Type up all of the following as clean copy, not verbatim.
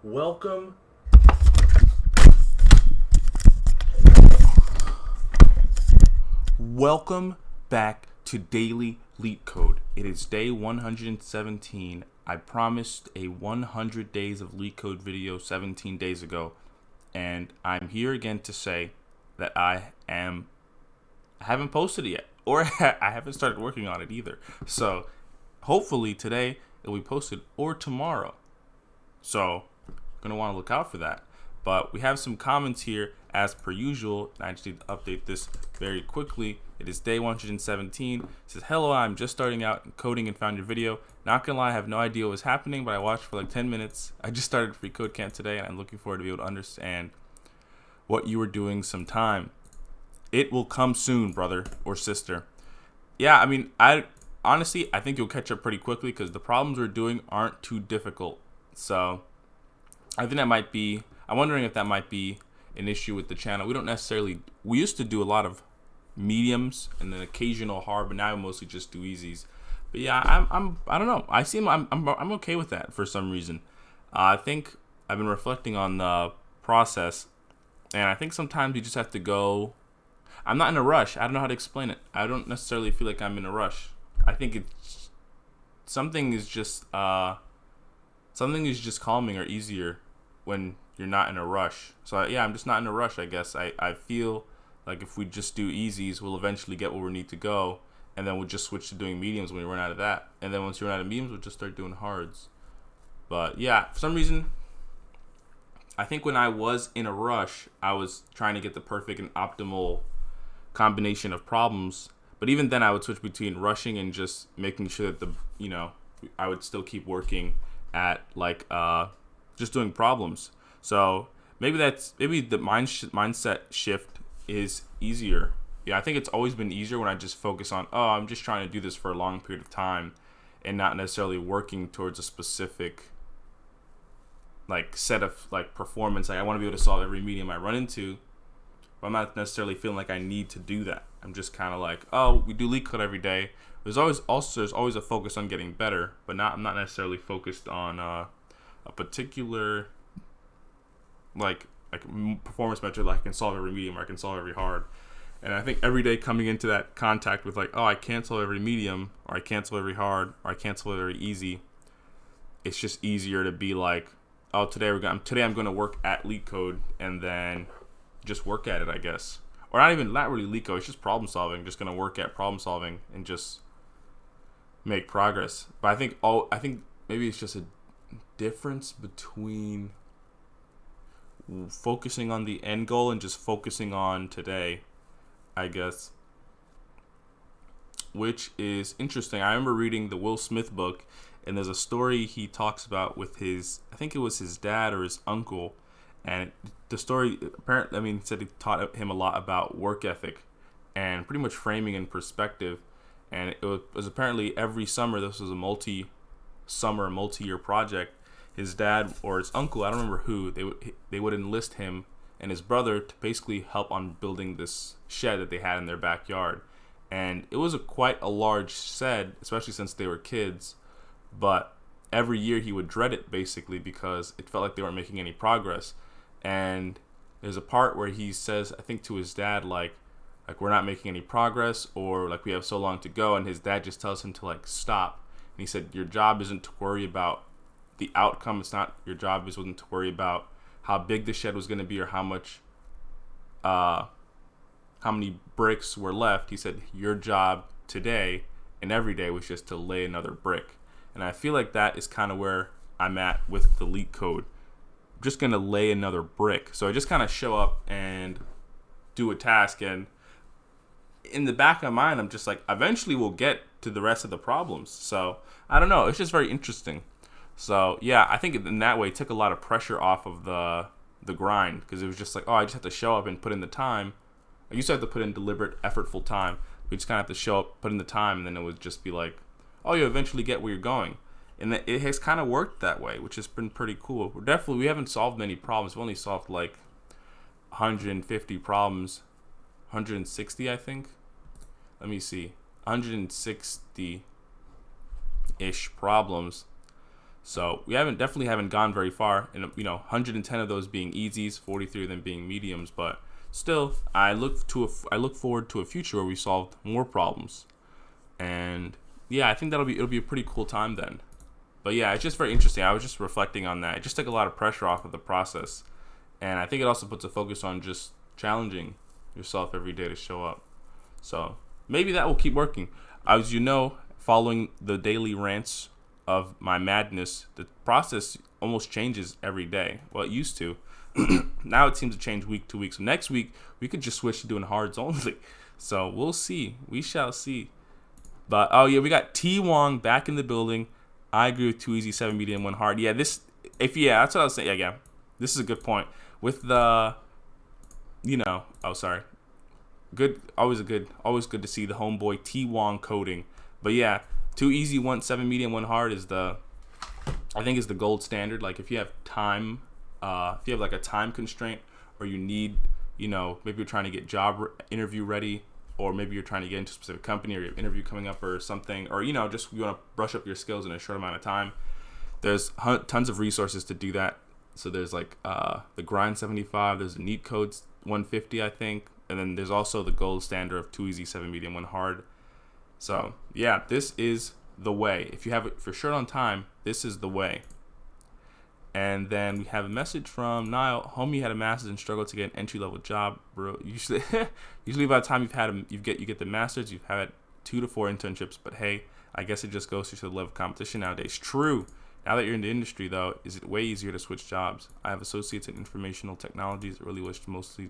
Welcome. Welcome back to Daily LeetCode. It is day 117. I promised a 100 days of LeetCode video 17 days ago, and I'm here again to say that I haven't posted it yet, or I haven't started working on it either. So hopefully today it'll be posted or tomorrow. So gonna want to look out for that. But we have some comments here as per usual, and I just need to update this very quickly. It is day 117. It says, hello, I'm just starting out in coding and found your video. Not gonna lie, I have no idea what was happening, but I watched for like 10 minutes. I just started free code camp today, and I'm looking forward to be able to understand what you were doing sometime. It will come soon, brother or sister. Yeah, I mean, I think you'll catch up pretty quickly because the problems we're doing aren't too difficult. So I think I'm wondering if that might be an issue with the channel. We used to do a lot of mediums and then occasional hard, but now we mostly just do easies. But yeah, I don't know. I'm okay with that for some reason. I think I've been reflecting on the process, and I think sometimes you just have to go. I'm not in a rush. I don't know how to explain it. I don't necessarily feel like I'm in a rush. I think it's something is just calming or easier when you're not in a rush. So yeah, I'm just not in a rush, I guess. I feel like if we just do easies, we'll eventually get where we need to go, and then we'll just switch to doing mediums when we run out of that. And then once you run out of mediums, we'll just start doing hards. But yeah, for some reason, I think when I was in a rush, I was trying to get the perfect and optimal combination of problems. But even then, I would switch between rushing and just making sure that I would still keep working at just doing problems. So maybe the mindset shift is easier. Yeah, I think it's always been easier when I just focus on, I'm just trying to do this for a long period of time and not necessarily working towards a specific set of performance. I want to be able to solve every medium I run into, but I'm not necessarily feeling like I need to do that. I'm just kind of we do LeetCode every day. There's always a focus on getting better, but I'm not necessarily focused on a particular performance metric. I can solve every medium, or I can solve every hard. And I think every day coming into that contact with I can't solve every medium, or I can't solve every hard, or I can't solve every easy. It's just easier to be today I'm going to work at LeetCode and then just work at it, I guess. Or not really LeetCode. It's just problem solving. Just going to work at problem solving and just make progress. But I think maybe it's just a difference between focusing on the end goal and just focusing on today, I guess, which is interesting. I remember reading the Will Smith book, and there's a story he talks about with I think it was his dad or his uncle, and the story apparently, said he taught him a lot about work ethic and pretty much framing in perspective. And it was apparently every summer, this was a multi-year project. His dad or his uncle, I don't remember who, they would enlist him and his brother to basically help on building this shed that they had in their backyard. And it was quite a large shed, especially since they were kids. But every year he would dread it basically because it felt like they weren't making any progress. And there's a part where he says, I think to his dad, we're not making any progress, or we have so long to go, and his dad just tells him to stop. And he said, your job isn't to worry about the outcome. It's not your job isn't to worry about how big the shed was going to be or how many bricks were left. He said your job today and every day was just to lay another brick. And I feel like that is kind of where I'm at with the LeetCode. I'm just going to lay another brick. So I just kind of show up and do a task, and in the back of my mind, I'm just eventually we'll get to the rest of the problems. So I don't know. It's just very interesting. So yeah, I think in that way it took a lot of pressure off of the grind, because it was just I just have to show up and put in the time. I used to have to put in deliberate, effortful time. We just kind of have to show up, put in the time, and then it would just be you eventually get where you're going. And it has kind of worked that way, which has been pretty cool. We haven't solved many problems. We've only solved 150 problems, 160 I think. Let me see, 160-ish problems. So we definitely haven't gone very far, and 110 of those being easies, 43 of them being mediums. But still, I look forward to a future where we solve more problems, and yeah, I think it'll be a pretty cool time then. But yeah, it's just very interesting. I was just reflecting on that. It just took a lot of pressure off of the process, and I think it also puts a focus on just challenging yourself every day to show up. So maybe that will keep working. As you know, following the daily rants of my madness, the process almost changes every day. Well, it used to. Now it seems to change week to week. So next week we could just switch to doing hards only. So we'll see. We shall see. But oh yeah, we got T Wong back in the building. I agree with 2 easy, 7 medium, 1 hard. Yeah, that's what I was saying. Yeah. This is a good point. With the Good, always good to see the homeboy T Wong coding. But yeah, 2 easy, 1 7 medium, 1 hard is the gold standard. Like if you have time, if you have like a time constraint, or you need, maybe you're trying to get job interview ready, or maybe you're trying to get into a specific company, or you have an interview coming up or something, or just you want to brush up your skills in a short amount of time. There's tons of resources to do that. So there's like the Grind 75, there's the LeetCode 150, I think, and then there's also the gold standard of 2 easy, 7 medium, 1 hard. So yeah, this is the way. If you have it for sure on time, this is the way. And then we have a message from Niall. Homie had a master's and struggled to get an entry-level job, bro. Usually by the time you get the master's, you've had 2 to 4 internships. But hey, I guess it just goes to the level of competition nowadays. True. Now that you're in the industry, though, is it way easier to switch jobs? I have associates in informational technologies. Really wish mostly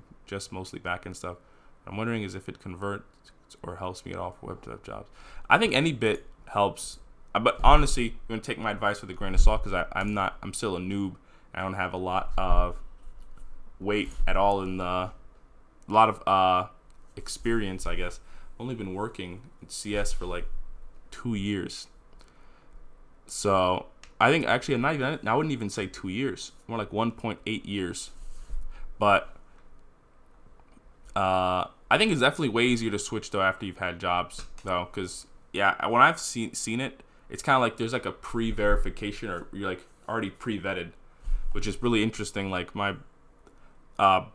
back-end stuff. I'm wondering is if it converts or helps me at all for web dev jobs. I think any bit helps. But honestly, I'm going to take my advice with a grain of salt because I'm still a noob. I don't have a lot of weight at all in a lot of experience, I guess. I've only been working in CS for like 2 years. So I think actually I wouldn't even say 2 years, more like 1.8 years. But I think it's definitely way easier to switch though after you've had jobs though, because yeah, when I've seen it, it's kind of like there's like a pre-verification, or you're like already pre-vetted, which is really interesting. Like I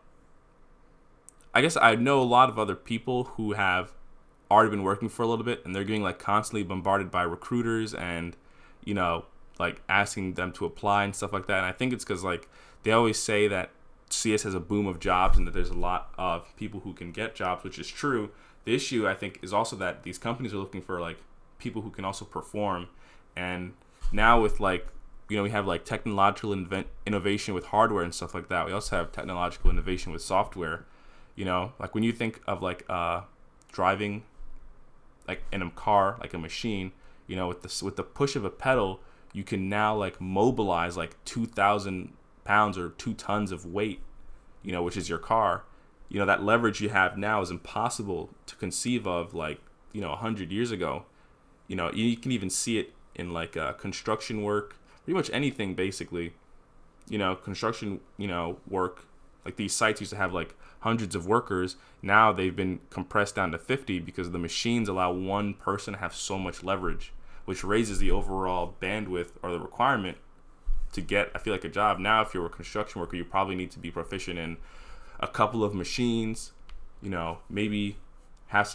guess I know a lot of other people who have already been working for a little bit, and they're getting like constantly bombarded by recruiters and like asking them to apply and stuff like that. And I think it's because like they always say that CS has a boom of jobs and that there's a lot of people who can get jobs, which is true. The issue, I think, is also that these companies are looking for like people who can also perform. And now with like, we have like technological innovation with hardware and stuff like that. We also have technological innovation with software. Like when you think of like driving like in a car, like a machine, with the push of a pedal, you can now like mobilize like 2,000 pounds or 2 tons of weight, which is your car. That leverage you have now is impossible to conceive of like, 100 years ago. You can even see it in like construction work, pretty much anything basically. Construction, work, like these sites used to have like hundreds of workers. Now they've been compressed down to 50 because the machines allow one person to have so much leverage, which raises the overall bandwidth or the requirement to get, I feel like, a job. Now, if you're a construction worker, you probably need to be proficient in a couple of machines, maybe have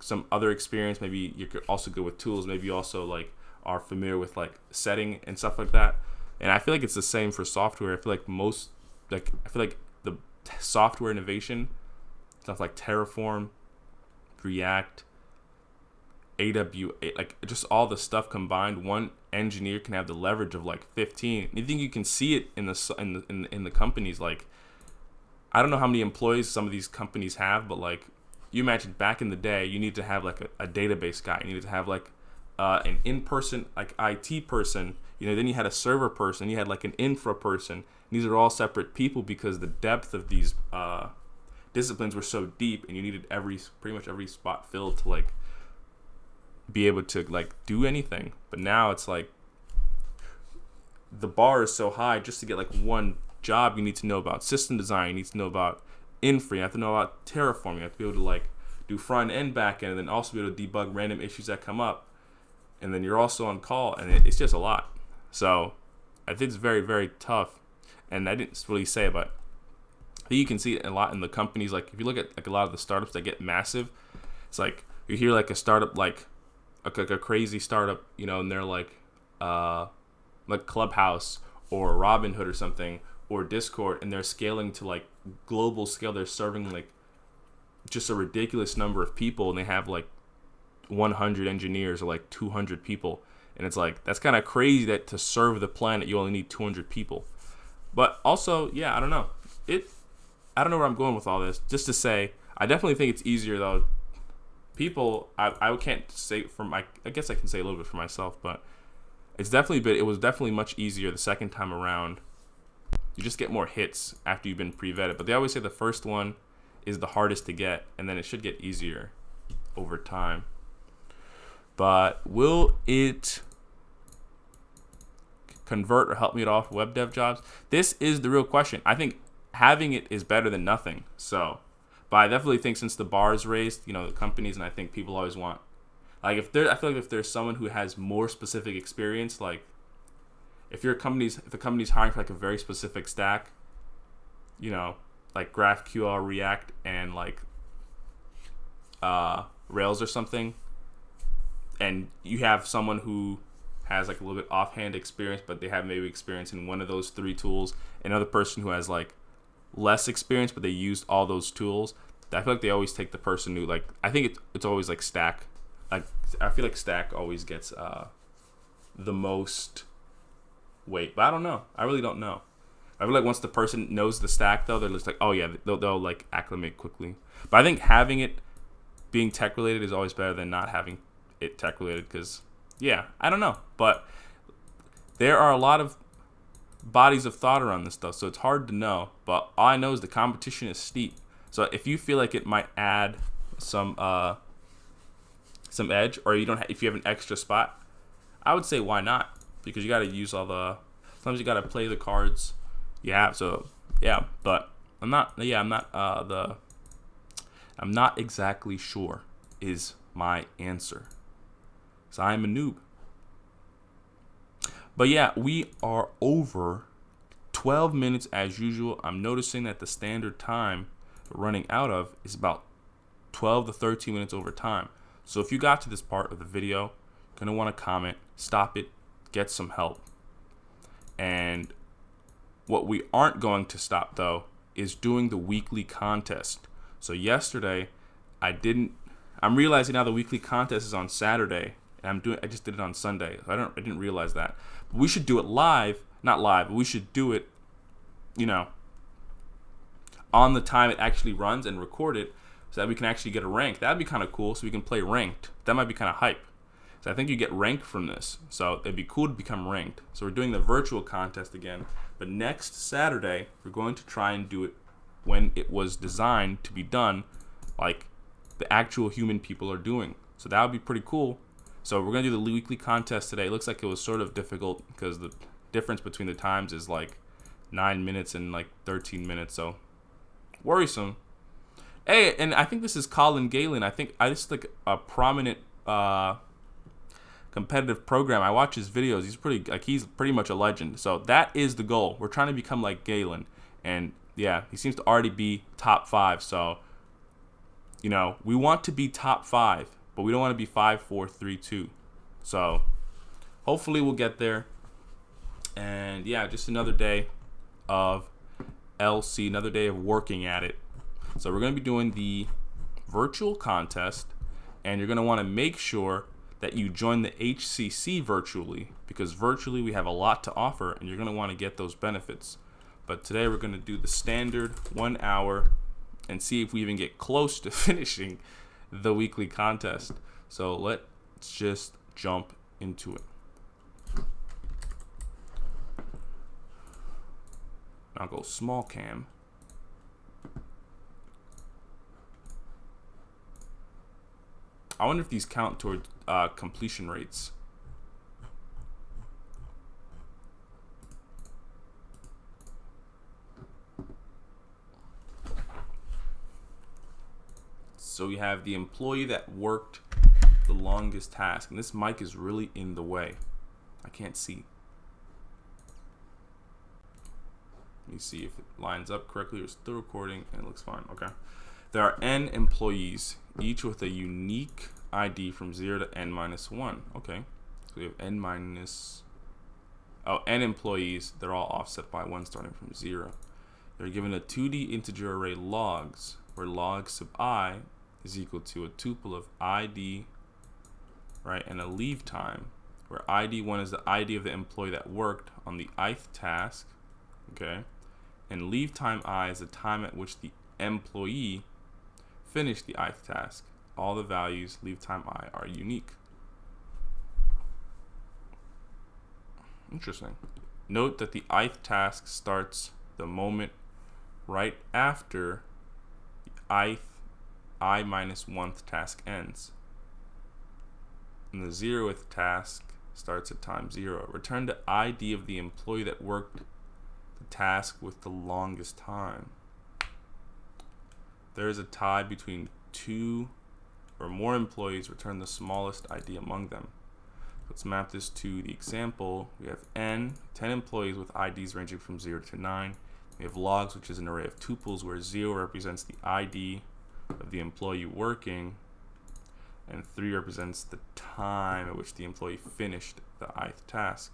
some other experience. Maybe you're also good with tools. Maybe you also like are familiar with like setting and stuff like that. And I feel like it's the same for software. I feel like the software innovation, stuff like Terraform, React, AWS, like just all the stuff combined, one engineer can have the leverage of like 15. You think you can see it in the companies. Like, I don't know how many employees some of these companies have, but like you imagine back in the day, you need to have like a database guy. You needed to have like an in-person like IT person. Then you had a server person. You had like an infra person. These are all separate people because the depth of these disciplines were so deep, and you needed pretty much every spot filled to like be able to like do anything. But now it's like the bar is so high. Just to get like one job, you need to know about system design, you need to know about infra, you have to know about Terraform, you have to be able to like do front end, back end, and then also be able to debug random issues that come up. And then you're also on call, and it's just a lot. So I think it's very, very tough. And I didn't really say it, but I think you can see it a lot in the companies. Like if you look at like a lot of the startups that get massive, it's like you hear like a startup like a crazy startup, you know, and they're like Clubhouse or Robinhood or something or Discord, and they're scaling to like global scale. They're serving like just a ridiculous number of people, and they have like 100 engineers or like 200 people, and it's like that's kind of crazy that to serve the planet you only need 200 people. But also, yeah, I don't know. I don't know where I'm going with all this. Just to say, I definitely think it's easier though. People, I can't say I guess I can say a little bit for myself, but it was definitely much easier the second time around. You just get more hits after you've been pre-vetted. But they always say the first one is the hardest to get, and then it should get easier over time. But will it convert or help me at all for web dev jobs? This is the real question. I think having it is better than nothing. So, but I definitely think since the bar is raised, you know, the companies, and I think people always want, like I feel like if there's someone who has more specific experience, like if the company's hiring for like a very specific stack, you know, like GraphQL, React, and like Rails or something, and you have someone who has like a little bit offhand experience, but they have maybe experience in one of those three tools, another person who has like less experience, but they used all those tools, I feel like they always take the person who, like, I think it's always like Stack. Like, I feel like Stack always gets the most weight, but I don't know. I really don't know. I feel like once the person knows the stack, though, they're just like, oh yeah, they'll like acclimate quickly. But I think having it being tech related is always better than not having it tech related, because yeah, I don't know, but there are a lot of bodies of thought around this stuff, so it's hard to know. But all I know is the competition is steep. So if you feel like it might add some edge, or if you have an extra spot, I would say why not? Because you got to use sometimes you got to play the cards you have. So yeah, but I'm not exactly sure is my answer. So I'm a noob. But yeah, we are over 12 minutes as usual. I'm noticing that the standard time we're running out of is about 12 to 13 minutes over time. So if you got to this part of the video, you're going to want to comment, stop it, get some help. And what we aren't going to stop, though, is doing the weekly contest. So yesterday, I'm realizing now the weekly contest is on Saturday, and I just did it on Sunday. I didn't realize that. But we should do it not live, but we should do it, on the time it actually runs and record it, so that we can actually get a rank. That'd be kind of cool, so we can play ranked. That might be kind of hype. So I think you get ranked from this. So it'd be cool to become ranked. So we're doing the virtual contest again. But next Saturday, we're going to try and do it when it was designed to be done, like the actual human people are doing. So that would be pretty cool. So we're going to do the weekly contest today. It looks like it was sort of difficult because the difference between the times is like 9 minutes and like 13 minutes. So worrisome. Hey, and I think this is Colin Galen. I think this is like a prominent competitive program. I watch his videos. He's pretty much a legend. So that is the goal. We're trying to become like Galen. And yeah, he seems to already be top 5. So, we want to be top 5, but we don't want to be 5, 4, 3, 2. So hopefully we'll get there. And yeah, just another day of LC, another day of working at it. So we're going to be doing the virtual contest, and you're going to want to make sure that you join the HCC virtually, because virtually we have a lot to offer, and you're going to want to get those benefits. But today we're going to do the standard 1 hour and see if we even get close to finishing the weekly contest. So let's just jump into it. I'll go small cam. I wonder if these count toward completion rates. So we have the employee that worked the longest task. And this mic is really in the way. I can't see. me see if it lines up correctly or still recording, and it looks fine. Okay. There are n employees, each with a unique ID from 0 to n minus 1. Okay. So we have n employees. They're all offset by 1 starting from 0. They're given a 2D integer array logs, where log sub I is equal to a tuple of ID, right, and a leave time, where ID1 is the ID of the employee that worked on the ith task, okay, and leave time I is the time at which the employee finished the ith task. All the values leave time I are unique. Interesting. Note that the ith task starts the moment right after the ith I minus 1th task ends. And the 0th task starts at time 0. Return the ID of the employee that worked the task with the longest time. There is a tie between 2 or more employees. Return the smallest ID among them. Let's map this to the example. We have 10 employees with IDs ranging from 0 to 9. We have logs, which is an array of tuples where 0 represents the ID of the employee working, and 3 represents the time at which the employee finished the ith task.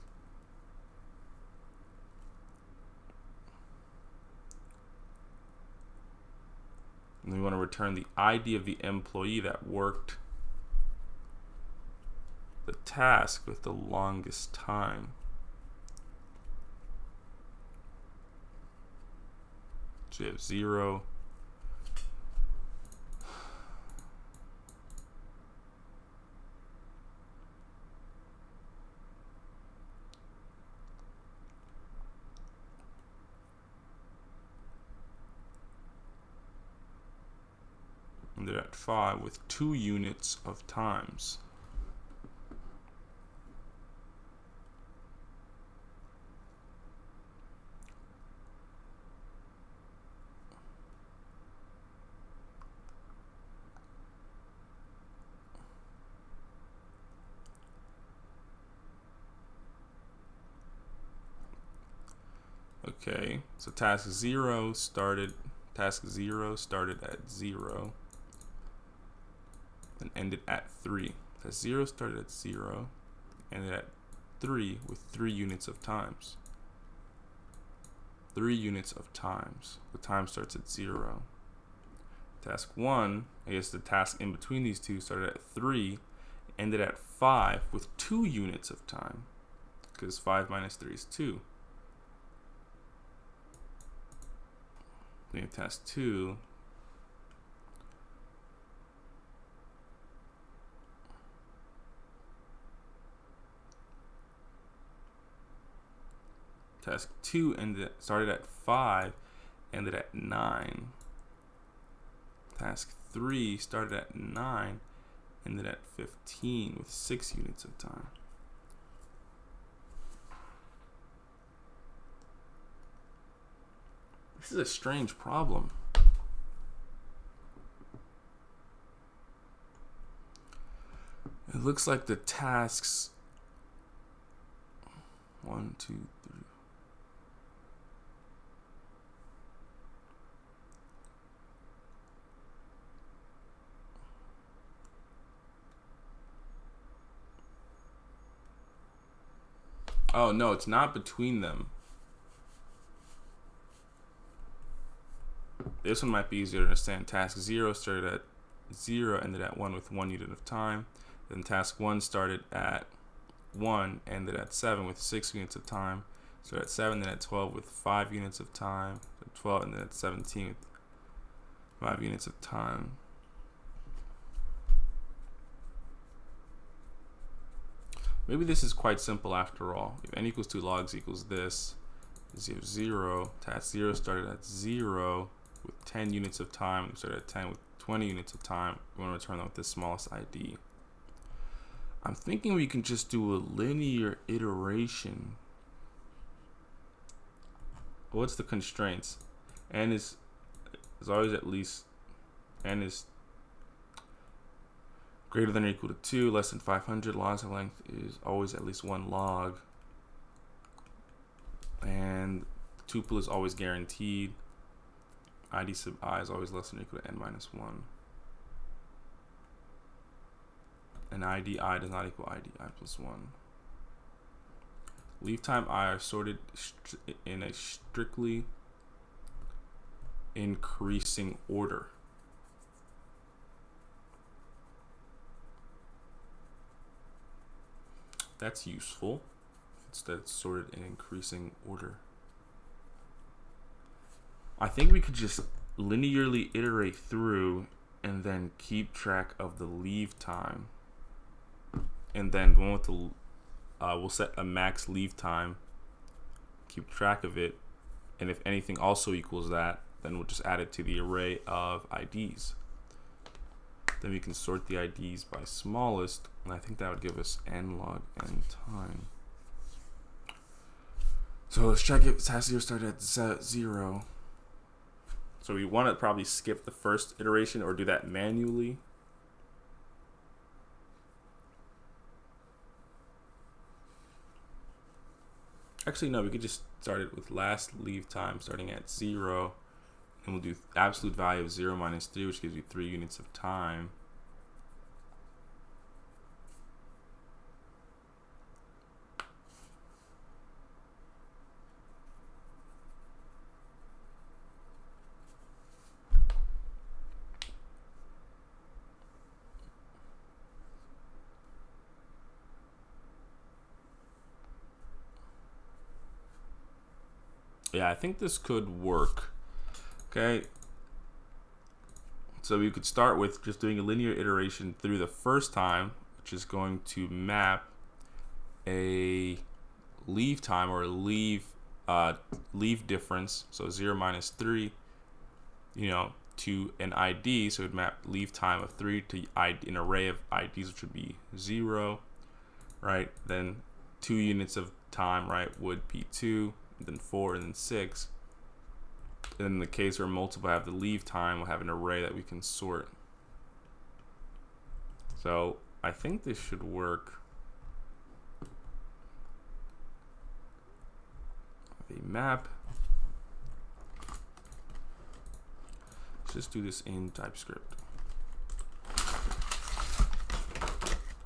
And we want to return the ID of the employee that worked the task with the longest time. So you have 0. And they're at 5 with 2 units of times. Okay, so task 0 started at 0 and ended at 3. Task 0 started at 0, ended at 3 with 3 units of times. 3 units of times. The time starts at 0. Task 1, I guess the task in between these two, started at 3, ended at 5 with 2 units of time, because 5 minus 3 is 2. Then task 2, started at 5, ended at 9. Task 3 started at 9, ended at 15 with 6 units of time. This is a strange problem. It looks like the tasks 1, 2, 3. Oh no, it's not between them. This one might be easier to understand. Task 0 started at 0, ended at 1 with 1 unit of time. Then task 1 started at 1, ended at 7 with 6 units of time. Started at 7, then at 12 with 5 units of time. 12, and then at 17 with 5 units of time. Maybe this is quite simple after all. If n equals 2 logs equals this, is you have 0. Task 0 started at 0 with 10 units of time. We started at 10 with 20 units of time. We want to return them with the smallest ID. I'm thinking we can just do a linear iteration. What's the constraints? N is always at least, n is greater than or equal to 2, less than 500. Logs of length is always at least 1 log. And tuple is always guaranteed. ID sub I is always less than or equal to n minus 1. And ID I does not equal ID I plus 1. Leave time I are sorted in a strictly increasing order. That's useful. Instead, it's sorted in increasing order. I think we could just linearly iterate through and then keep track of the leave time. And then one with the we'll set a max leave time, keep track of it, and if anything also equals that, then we'll just add it to the array of IDs. Then we can sort the IDs by smallest, and I think that would give us n log n time. So let's check if it has to start at 0. So we want to probably skip the first iteration or do that manually. Actually, no, we could just start it with last leave time starting at 0. And we'll do absolute value of 0 minus 3, which gives you 3 units of time. Yeah, I think this could work. Okay. So we could start with just doing a linear iteration through the first time, which is going to map a leave time or leave difference, so 0 minus 3, to an ID. So it would map leave time of 3 to an array of IDs, which would be 0, right? Then 2 units of time, right, would be 2. Then 4, and then 6. And in the case where multiple have the leave time, we'll have an array that we can sort. So I think this should work. A map. Let's just do this in TypeScript.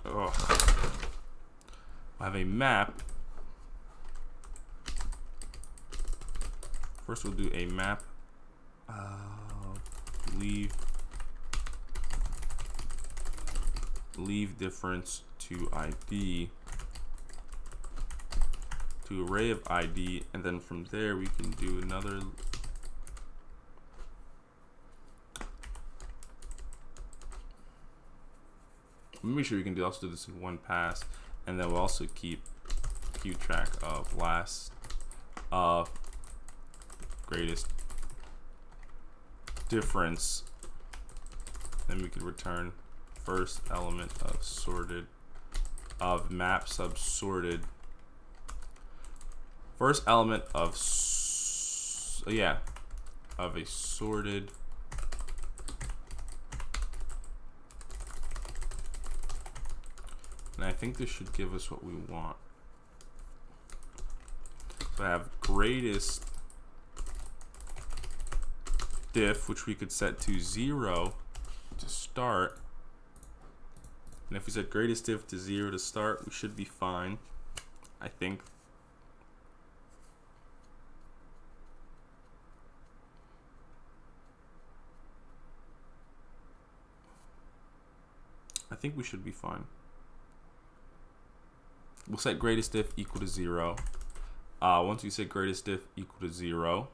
I have a map. First, we'll do a map leave difference to ID to array of ID, and then from there we can do another. Make sure we can also do this in one pass, and then we'll also keep track of last of greatest difference. Then we could return first element of sorted of map sub sorted. First element of of a sorted and I think this should give us what we want. So I have greatest diff, which we could set to 0 to start. And if we set greatest diff to 0 to start, we should be fine, I think. I think we should be fine. We'll set greatest diff equal to 0. Once we set greatest diff equal to 0,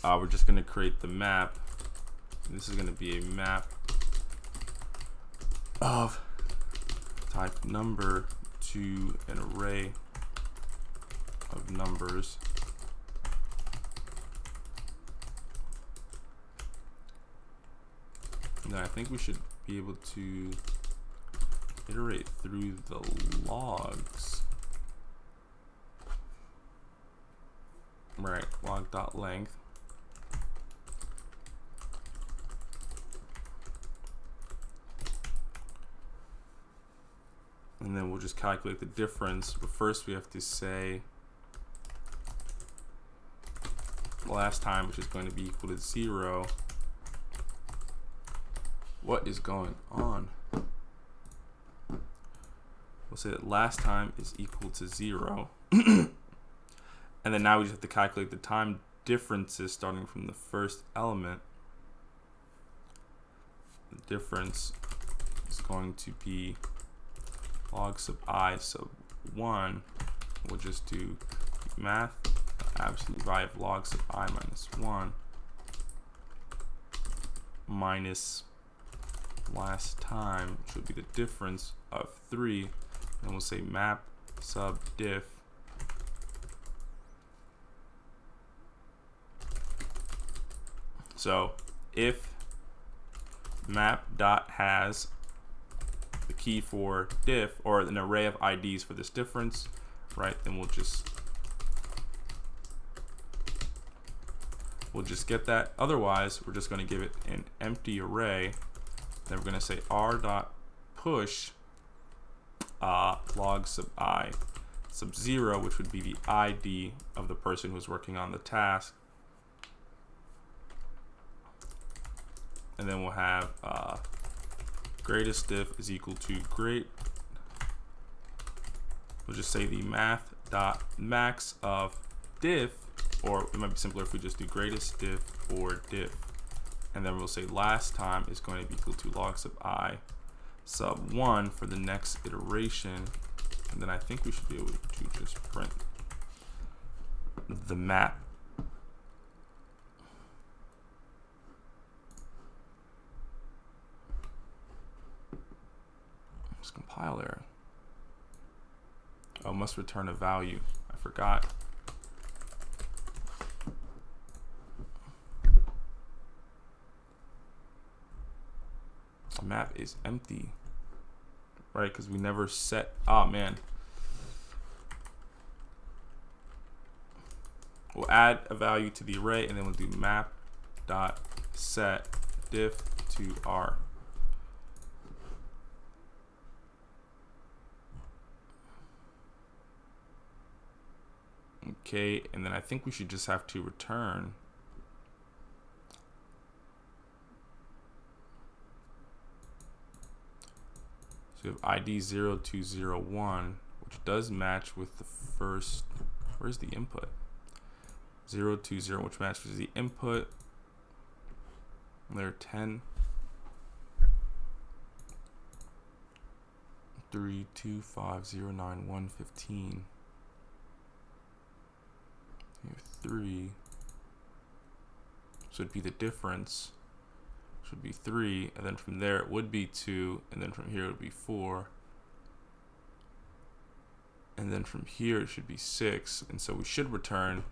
we're just going to create the map. This is going to be a map of type number to an array of numbers. And then I think we should be able to iterate through the logs. Right, log.length. And then we'll just calculate the difference. But first we have to say last time, which is going to be equal to 0. What is going on? We'll say that last time is equal to 0. And then now we just have to calculate the time differences starting from the first element. The difference is going to be log sub I sub 1. We'll just do math absolute value of log sub I minus 1 minus last time, which would be the difference of 3. And we'll say map sub diff so if map dot has the key for diff, or an array of IDs for this difference, right, then we'll just get that. Otherwise, we're just going to give it an empty array. Then we're going to say r dot push log sub I sub 0, which would be the ID of the person who's working on the task. And then we'll have greatest diff is equal to great. We'll just say the math dot max of diff, or it might be simpler if we just do greatest diff or diff. And then we'll say last time is going to be equal to log sub I sub 1 for the next iteration. And then I think we should be able to just print the map. Let's compile error. Oh, must return a value. I forgot. The map is empty, right? Because we never set. Oh man. We'll add a value to the array, and then we'll do map dot set diff to r. Okay, and then I think we should just have to return we have ID 0201, which does match with the first. Where's the input? 020, which matches the input. There 10. 325091115. You have 3. So it'd be the difference. Should be 3, and then from there it would be 2, and then from here it would be 4, and then from here it should be 6, and so we should return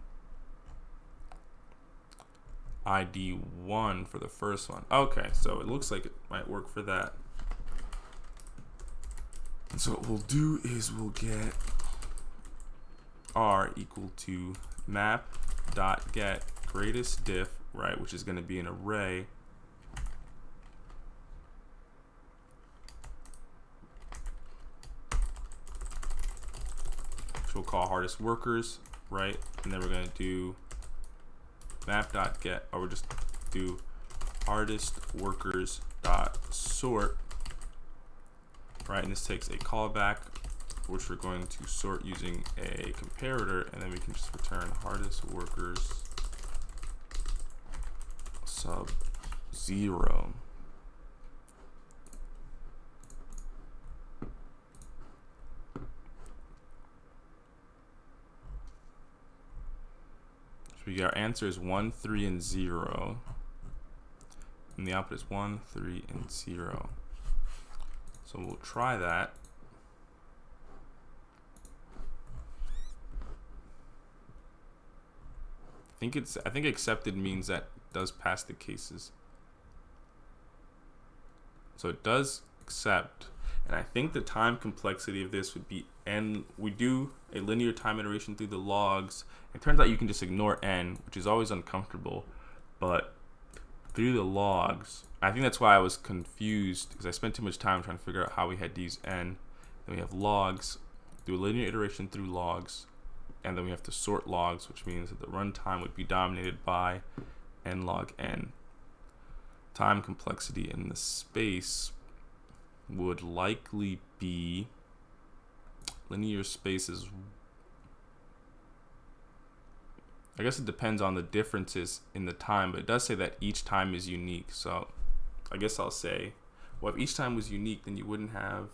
ID 1 for the first one. Okay, so it looks like it might work for that. And so what we'll do is we'll get r equal to map dot get greatest diff, right, which is going to be an array. We'll call hardest workers, right? And then we're going to do map.get, or we'll just do hardest workers dot sort, right? And this takes a callback, which we're going to sort using a comparator, and then we can just return hardest workers sub 0. So we get our answer is 1, 3, and 0. And the output is 1, 3, and 0. So we'll try that. I think accepted means that it does pass the cases. So it does accept. And I think the time complexity of this would be n. We do a linear time iteration through the logs. It turns out you can just ignore n, which is always uncomfortable. But through the logs, I think that's why I was confused, because I spent too much time trying to figure out how we had to use n. Then we have logs, do a linear iteration through logs, and then we have to sort logs, which means that the runtime would be dominated by n log n. Time complexity in the space would likely be linear spaces. I guess it depends on the differences in the time, but it does say that each time is unique. So I guess I'll say, well, if each time was unique, then you wouldn't have,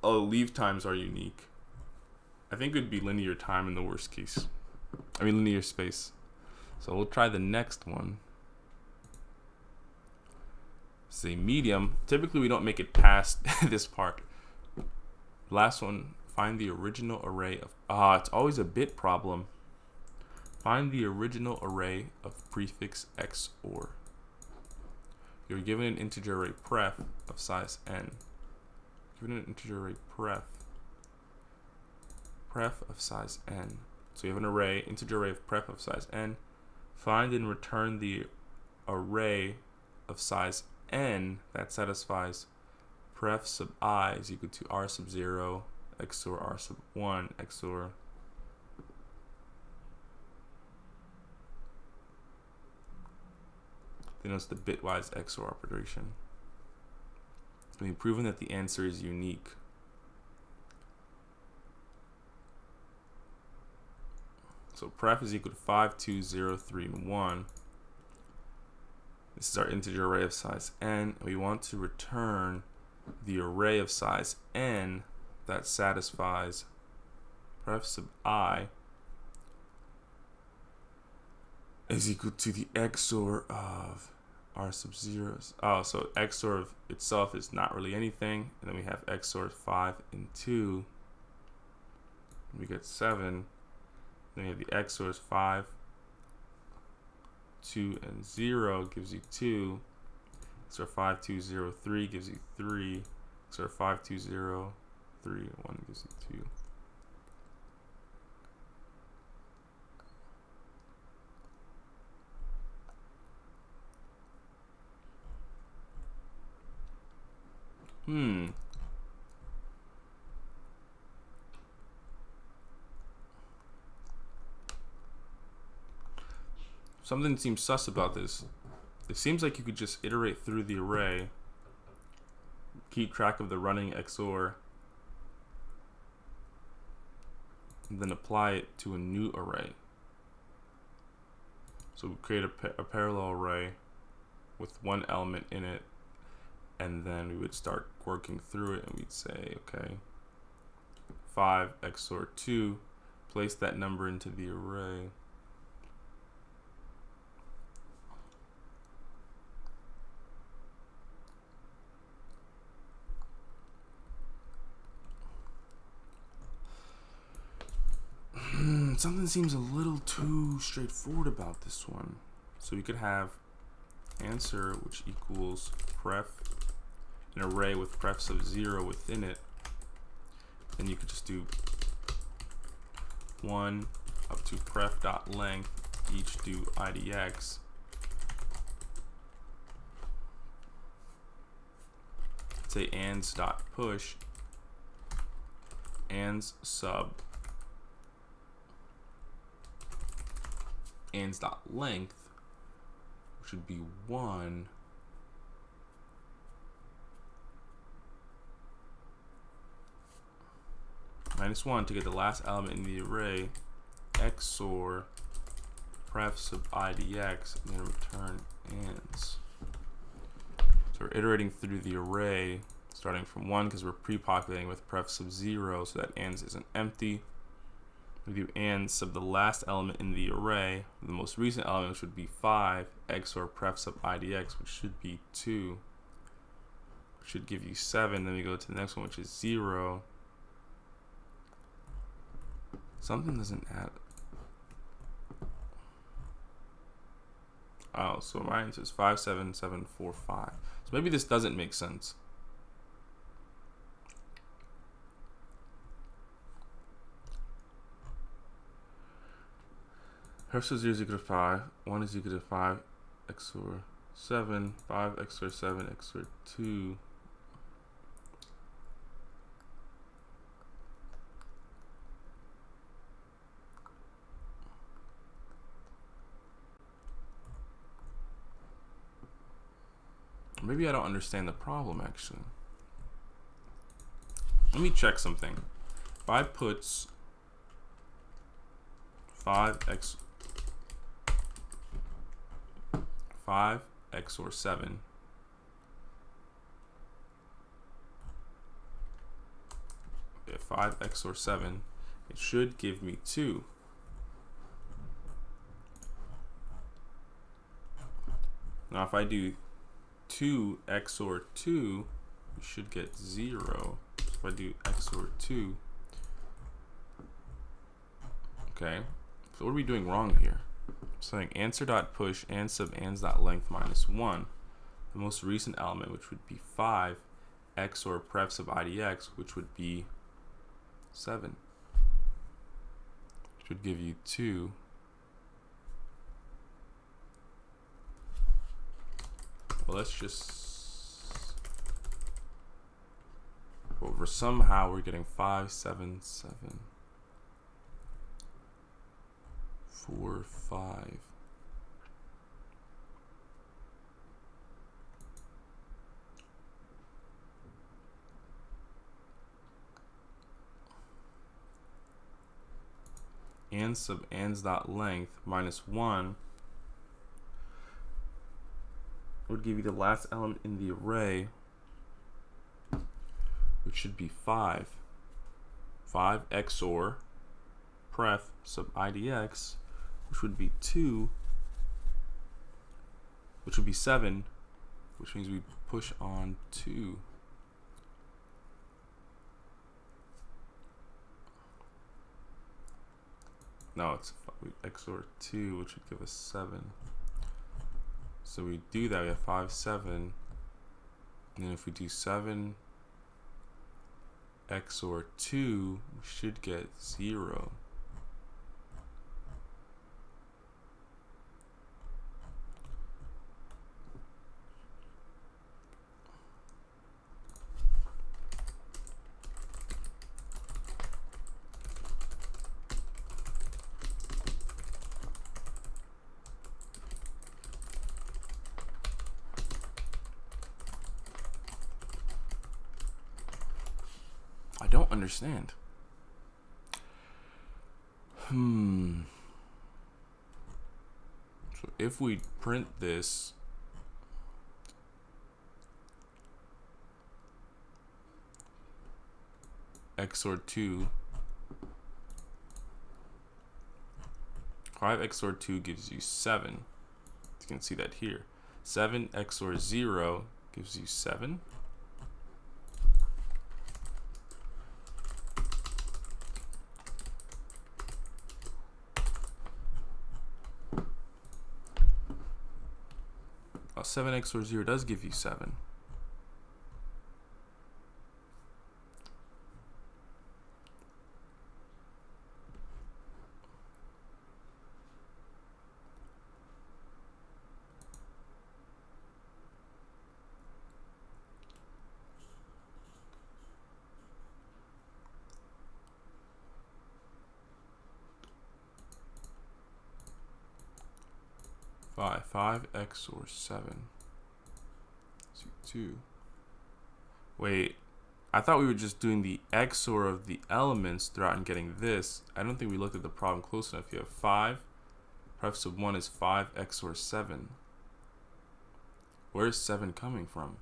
leave times are unique. I think it would be linear time in the worst case. I mean linear space. So we'll try the next one. Say medium. Typically we don't make it past this part. Last one, find the original array of, it's always a bit problem. Find the original array of prefix XOR. You're given an integer array pref of size n. Given an integer array pref of size n. So you have an array, integer array of pref of size n. Find and return the array of size n that satisfies pref sub I is equal to r sub 0 XOR r sub 1 XOR denotes the bitwise XOR operation. We've proven that the answer is unique. So pref is equal to 5, 2, 0, 3, and 1. This is our integer array of size n. We want to return the array of size n that satisfies pref sub I is equal to the XOR of r sub 0. Oh, so XOR of itself is not really anything. And then we have XOR of 5 and 2. We get 7. Then we have the XOR is 5, 2, and 0 gives you 2. XOR 5, 2, 0, 3 gives you 3. XOR 5, 2, 0, 3, and 1 gives you 2. Something seems sus about this. It seems like you could just iterate through the array, keep track of the running XOR, and then apply it to a new array. So we create a parallel array with one element in it, and then we would start working through it, and we'd say, okay, 5 XOR 2, place that number into the array. Something seems a little too straightforward about this one. So we could have answer, which equals pref, an array with pref sub 0 within it. Then you could just do 1 up to pref dot length, each do idx. Say ands dot push, ands sub, ands dot length, which would be 1 minus 1 to get the last element in the array, XOR pref sub idx, and then return ands. So we're iterating through the array starting from 1 because we're pre-populating with pref sub 0 so that ands isn't empty. We do ands sub the last element in the array, the most recent element, which would be 5, XOR pref sub idx, which should be 2, which should give you 7. Then we go to the next one, which is 0. Something doesn't add. Oh, so my answer is 5, 7, 7, 4, 5. So maybe this doesn't make sense. Pref sub 0 is equal to 5, 1 is equal to 5 XOR 7, 5 XOR 7 XOR 2. Maybe I don't understand the problem, actually. Let me check something. If I put 5x or 7, okay, 5x or 7, it should give me 2. Now if I do 2 XOR 2, we should get 0. So if I do XOR 2, okay, so what are we doing wrong here? Saying answer.push and sub ans.length minus 1. The most recent element, which would be 5, XOR pref sub idx, which would be 7. Which would give you 2. Well, let's just, well, somehow we're getting 5, 7, 7, 4, 5. And sub ans.length minus 1 would give you the last element in the array, which should be 5. 5 XOR pref sub idx, which would be 2, which would be 7, which means we push on 2. No, it's XOR 2, which would give us 7. So we do that, we have 5, 7. And then if we do 7 XOR 2, we should get 0. I don't understand. So if we print this, XOR 2, 5 XOR 2 gives you 7. You can see that here. 7 XOR 0 gives you 7. Well, 7 XOR 0 does give you 7. Five XOR 7. 2. Wait, I thought we were just doing the XOR of the elements throughout and getting this. I don't think we looked at the problem close enough. You have 5. Pref sub 1 is 5 XOR 7. Where's 7 coming from?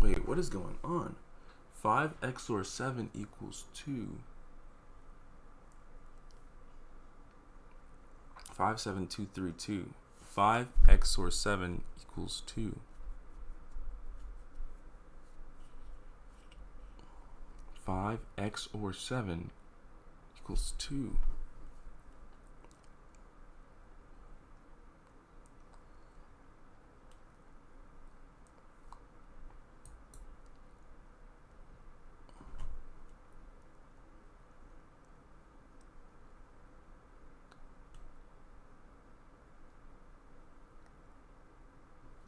Wait, what is going on? 5 XOR 7 equals 2. 5, 7, 2, 3, 2. 5 XOR 7 equals 2. 5 XOR 7 equals 2.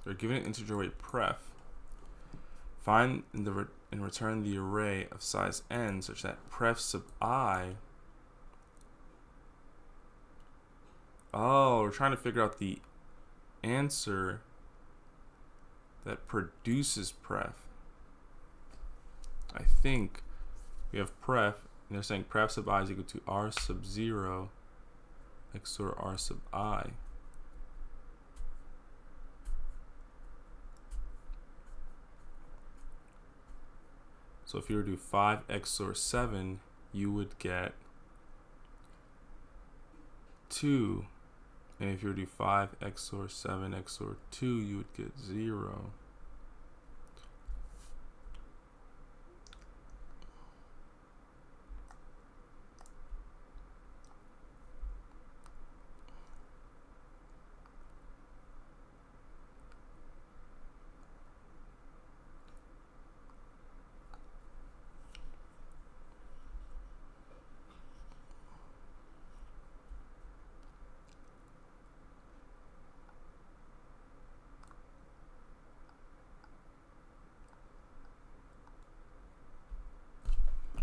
They're given an integer weight pref. Find in the and return the array of size n such that pref sub I. Oh, we're trying to figure out the answer that produces pref. I think we have pref, and they're saying pref sub I is equal to r sub 0 XOR r sub I. So if you were to do 5 XOR 7, you would get 2. And if you were to do 5 XOR 7 XOR 2, you would get 0.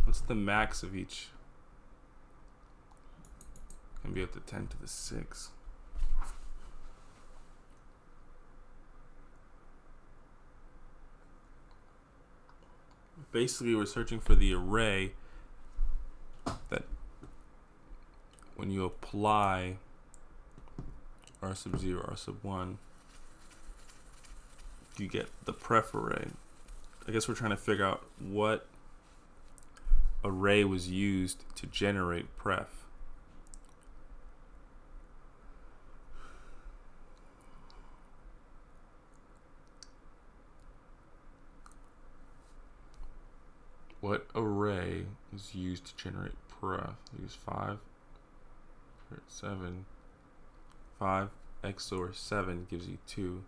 What's the max of each? Can be up to 10 to the 6. Basically, we're searching for the array that when you apply r sub 0, r sub 1, you get the pref array. I guess we're trying to figure out what array was used to generate pref. What array was used to generate pref? Use 5, 7. 5 XOR 7 gives you 2.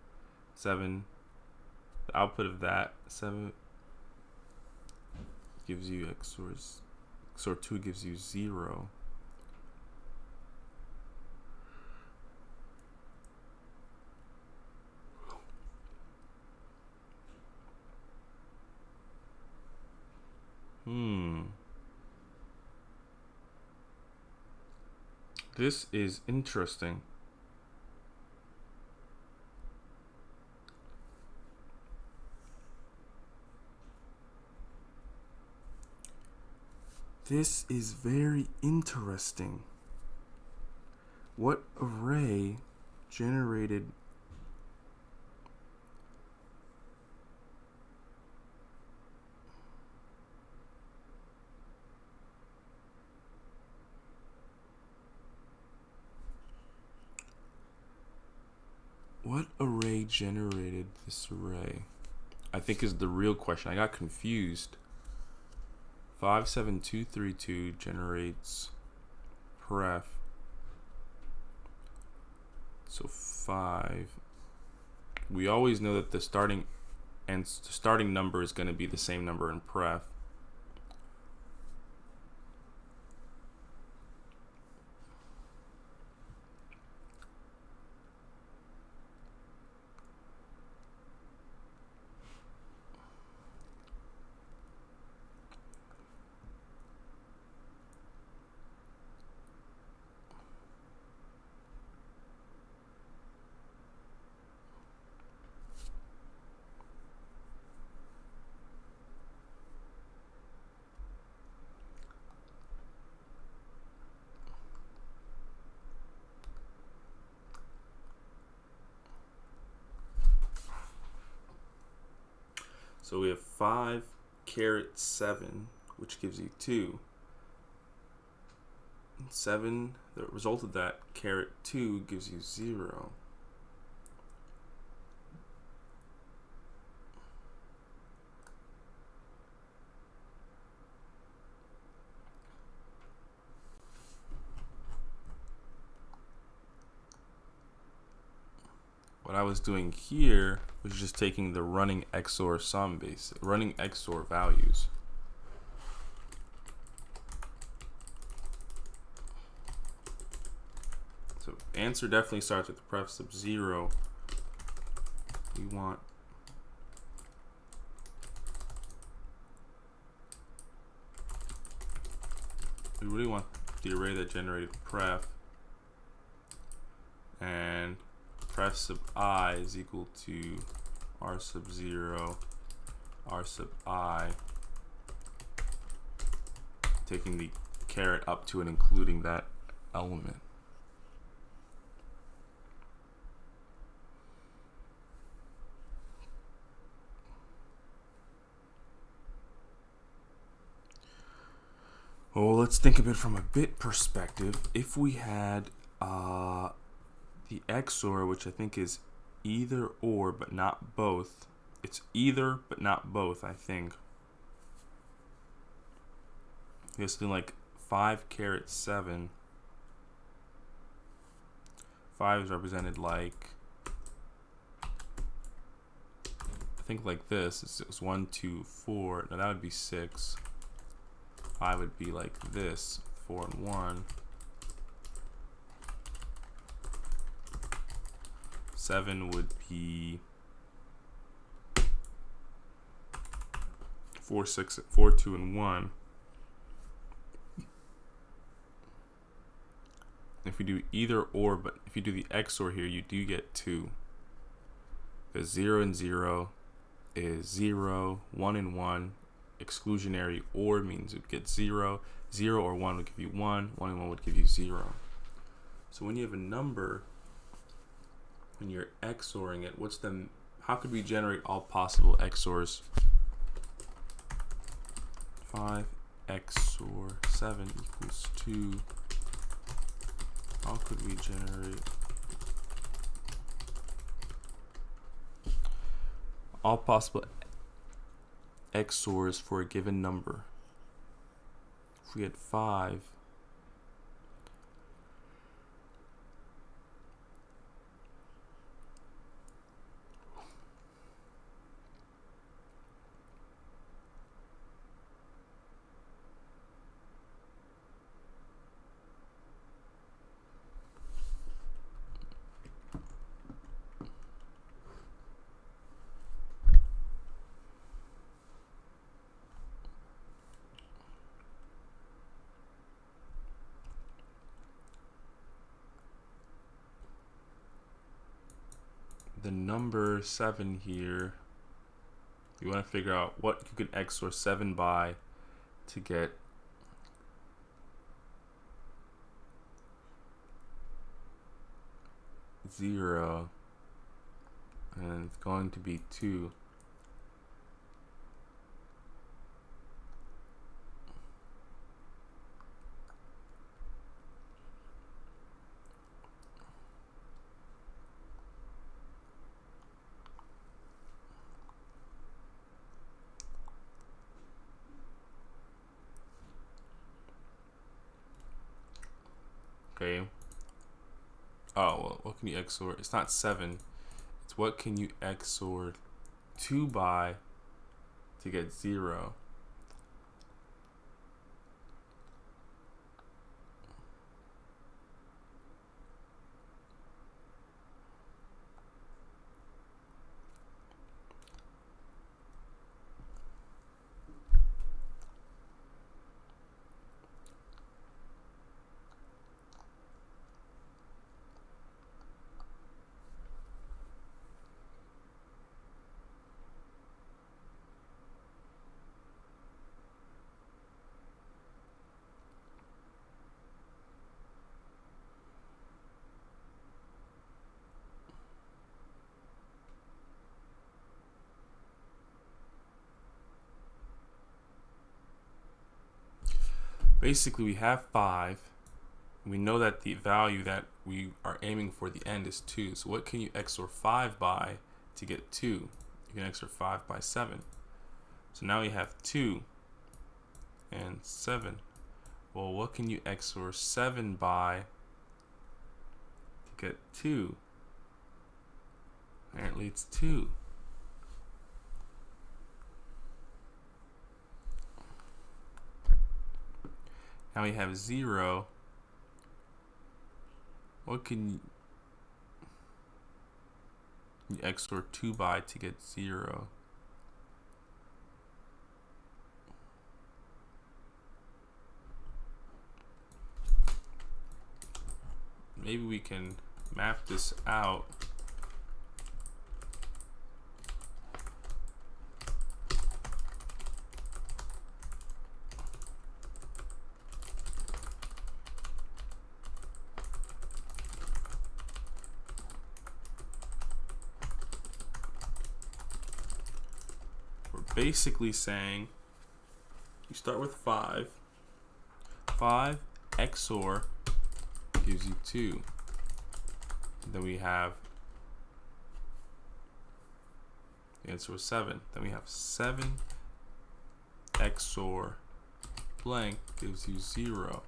7. The output of that 7 gives you XOR 2 gives you 0. This is interesting. This is very interesting. What array generated this array? I think is the real question. I got confused. 57232 generates pref. So 5. We always know that the starting number is going to be the same number in pref. So we have 5 caret 7, which gives you 2. And 7, the result of that, caret 2 gives you 0. What I was doing here was just taking the running XOR sum base, running XOR values. So answer definitely starts with pref sub 0. We want really want the array that generated pref, and pref sub I is equal to r sub 0, r sub I, taking the caret up to and including that element. Well, let's think of it from a bit perspective. If we had the XOR, which I think is either or but not both. It's either but not both, I think. It's something like 5 caret 7. 5 is represented like, I think like this. It's 1, 2, 4. Now that would be 6. 5 would be like this, 4 and 1. 7 would be 4, 6, 4, 2, and 1. If we do either or, but if you do the XOR here, you do get 2. The 0 and 0 is 0, 1 and 1. Exclusionary OR means it gets 0. 0 or 1 would give you 1. 1 and 1 would give you 0. So when you have a number, when you're XORing it, how could we generate all possible XORs? 5 XOR 7 equals 2. How could we generate all possible XORs for a given number? If we had 5, the number 7 here, you want to figure out what you can XOR 7 by to get zero, and it's going to be 2. Okay. Oh, well, what can you XOR? It's not 7. It's what can you XOR 2 by to get 0. Basically, we have 5. We know that the value that we are aiming for the end is 2. So what can you XOR 5 by to get 2? You can XOR 5 by 7. So now you have 2 and 7. Well, what can you XOR 7 by to get 2? Apparently it's 2. Now we have 0. What can you XOR 2 by to get 0? maybe we can map this out. We're basically saying you start with 5. 5 XOR gives you 2. Then we have the answer was 7. Then we have 7 XOR blank gives you 0.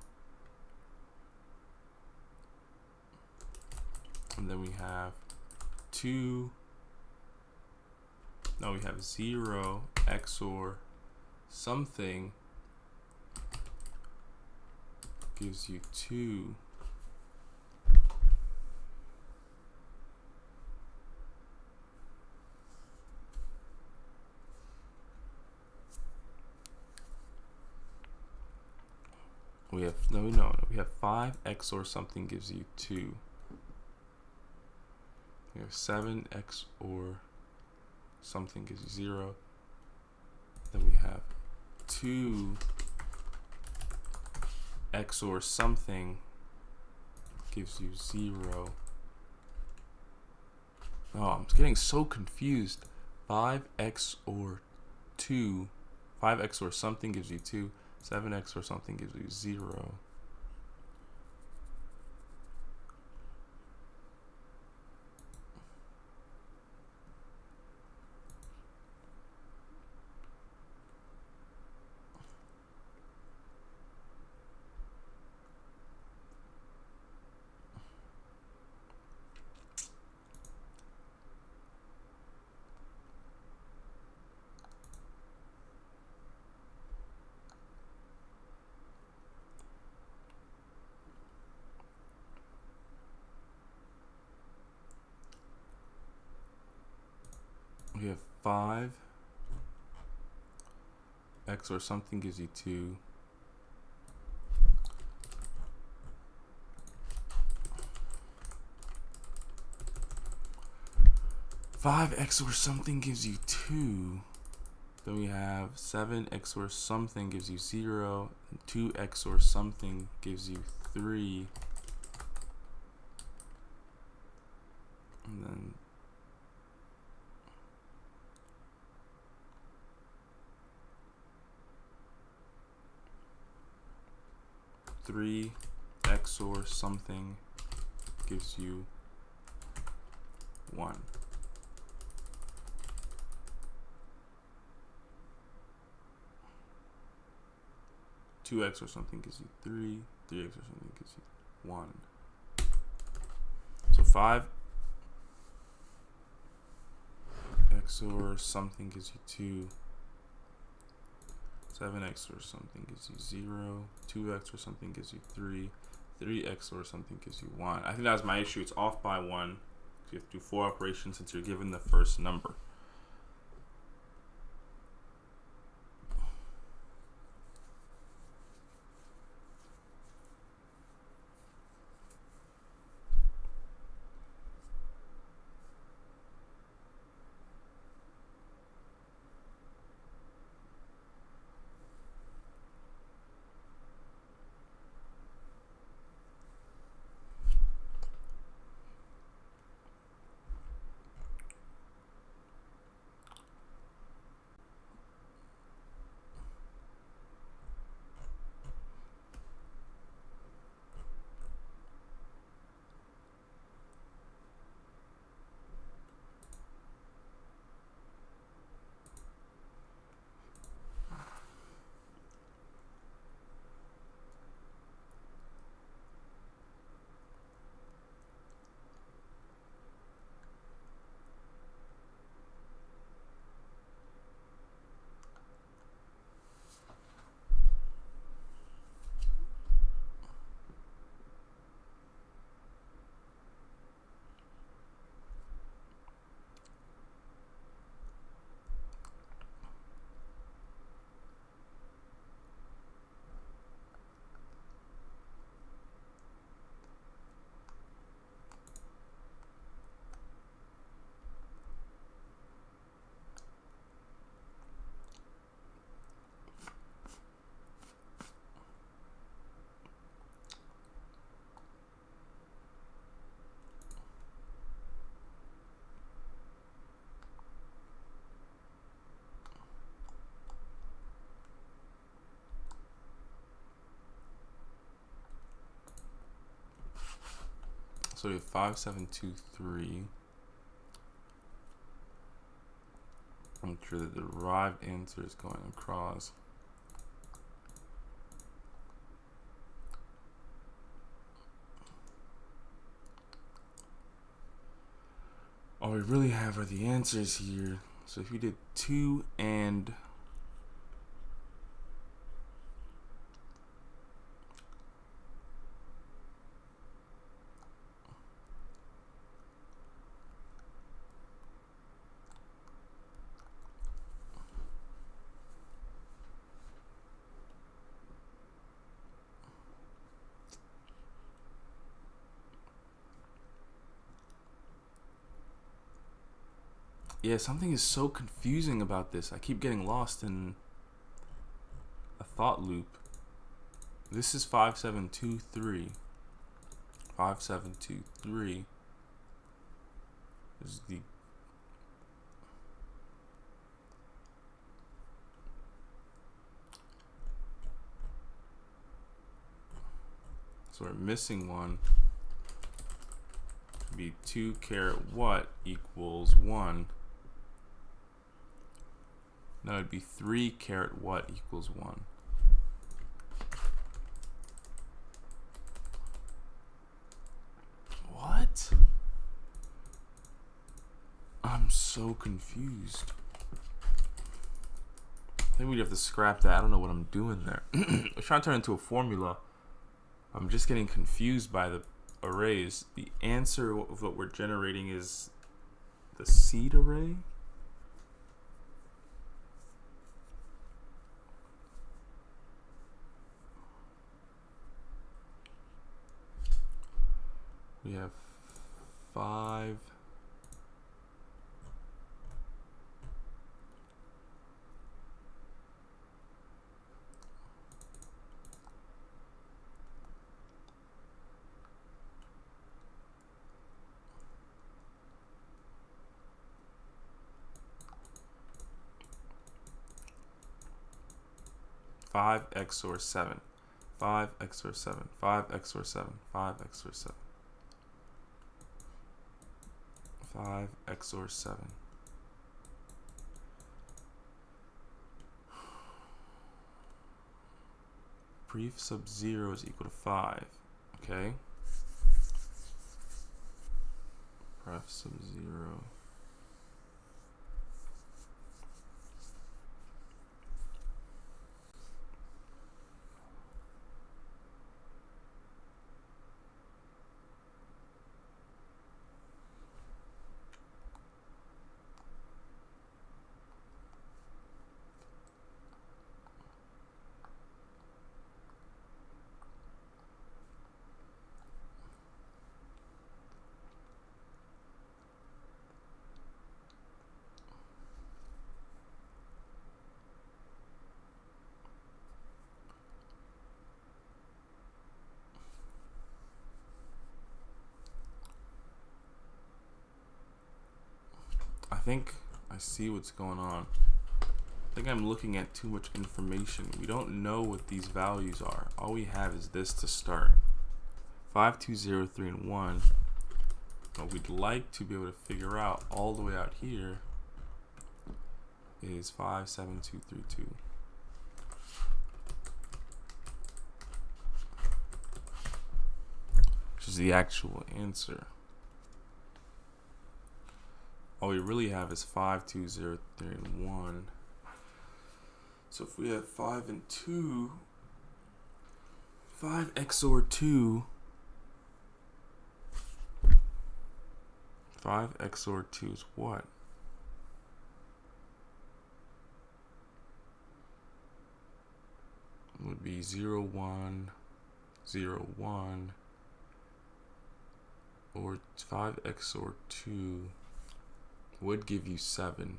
And then we have 2. No, we have 0 XOR something gives you 2. We have we have 5 XOR something gives you 2. We have 7 XOR something gives you 0. Then we have 2 XOR something gives you 0. Oh, I'm getting so confused. 5 XOR 2. 5 XOR something gives you 2. 7 XOR something gives you 0. We have 5 XOR something gives you 2. 5 XOR something gives you 2. Then we have 7 XOR something gives you 0. And 2 XOR something gives you 3. And then 3 XOR something gives you 1. 2 XOR something gives you 3. 3 XOR something gives you 1. So 5 XOR something gives you 2. 7 XOR something gives you 0. 2 XOR something gives you 3. 3 XOR something gives you 1. I think that's my issue. It's off by 1. You have to do 4 operations since you're given the first number. So we have 5723. I'm sure the derived answer is going across. All we really have are the answers here. So if you did 2 and yeah, something is so confusing about this. I keep getting lost in a thought loop. This is 5723. 5723 is the so we're missing one. Be 2 caret what equals 1. No, it'd be 3 caret what equals 1. What? I'm so confused. I think we'd have to scrap that. I don't know what I'm doing there. I'm trying to turn it into a formula. I'm just getting confused by the arrays. The answer of what we're generating is the seed array. We have 5. Five XOR 7. 5 XOR 7. 5 XOR 7. 5 XOR 7. 5 XOR 7. Brief sub 0 is equal to 5. Okay. Brief sub 0. I think I see what's going on. I think I'm looking at too much information. We don't know what these values are. All we have is this to start. 5, 2, 0, 3, and 1. What we'd like to be able to figure out all the way out here is 5, 7, 2, 3, 2. Which is the actual answer. All we really have is 5, 2, 0, 3, and 1. So if we have 5 and 2, 5 XOR 2, 5 XOR 2 is what? It would be 0, 1, 0, 1, or 5 XOR 2 would give you 7.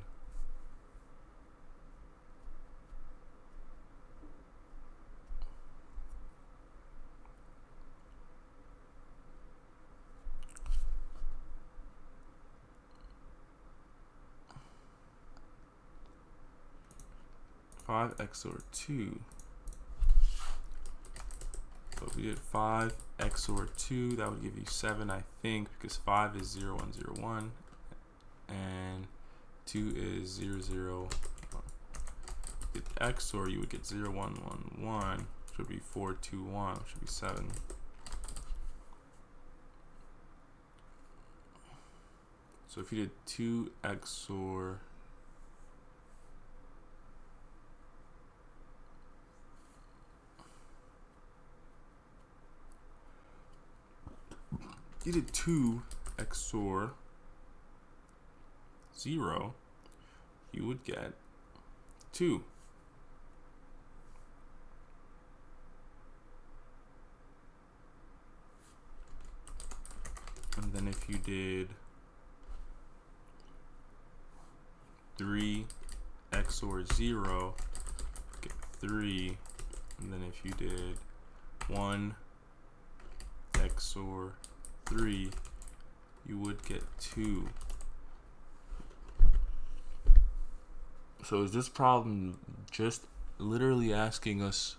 Five XOR 2. So if we did 5 XOR 2, that would give you 7, I think, because 5 is 0, 1, 0, 1, and 2 is 0, 0, 1. With XOR, you would get 0, 1, 1, 1, which would be 4, 2, 1, which would be 7. So if you did 2 XOR you did 2 XOR 0, you would get 2. And then if you did 3 XOR 0, get 3. And then if you did 1 XOR 3, you would get 2. So is this problem just literally asking us,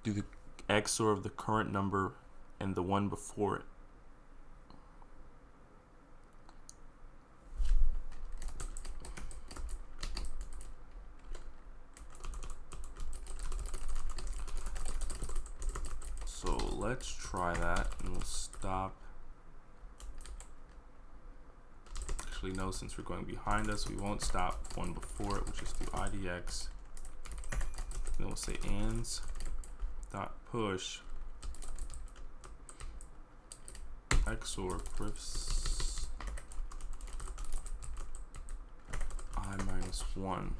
do the XOR of the current number and the one before it? So let's try that, and we'll stop. Actually, no, since we're going behind us, we won't stop one before it. We'll just do IDX. Then we'll say ands dot push XOR prefs I minus 1.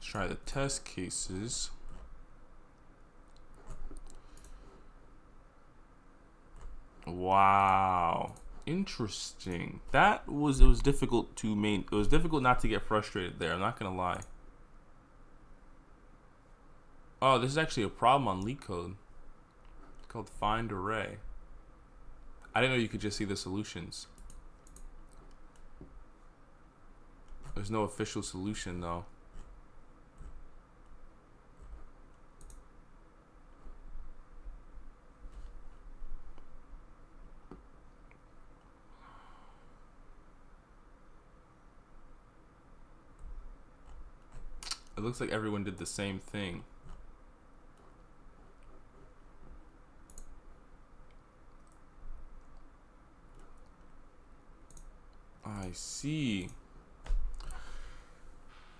Try the test cases. Wow, interesting. It was difficult to it was difficult not to get frustrated there. I'm not gonna lie. Oh, this is actually a problem on LeetCode. It's called find array. I didn't know you could just see the solutions. There's no official solution though. It looks like everyone did the same thing. I see.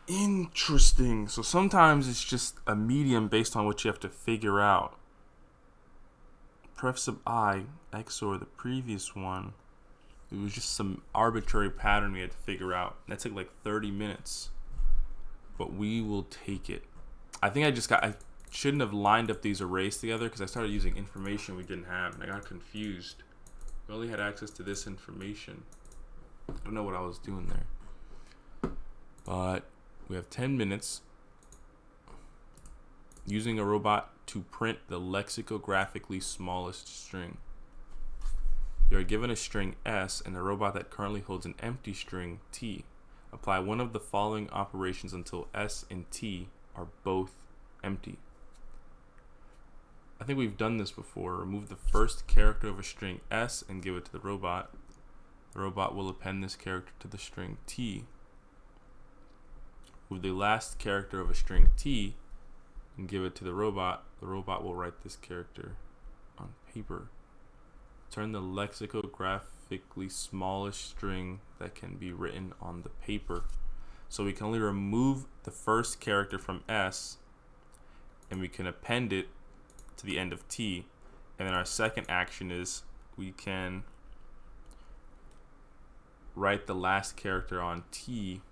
Interesting. So sometimes it's just a medium based on what you have to figure out. Pref sub I XOR the previous one. It was just some arbitrary pattern we had to figure out. That took like 30 minutes. But we will take it. I think I shouldn't have lined up these arrays together because I started using information we didn't have and I got confused. We only had access to this information. I don't know what I was doing there. But we have 10 minutes using a robot to print the lexicographically smallest string. You are given a string S and a robot that currently holds an empty string T. Apply one of the following operations until S and T are both empty. I think we've done this before. Remove the first character of a string S and give it to the robot. The robot will append this character to the string T. With the last character of a string T and give it to the robot will write this character on paper. Turn the lexicographically smallest string that can be written on the paper. So we can only remove the first character from S and we can append it to the end of T. And then our second action is we can write the last character on T.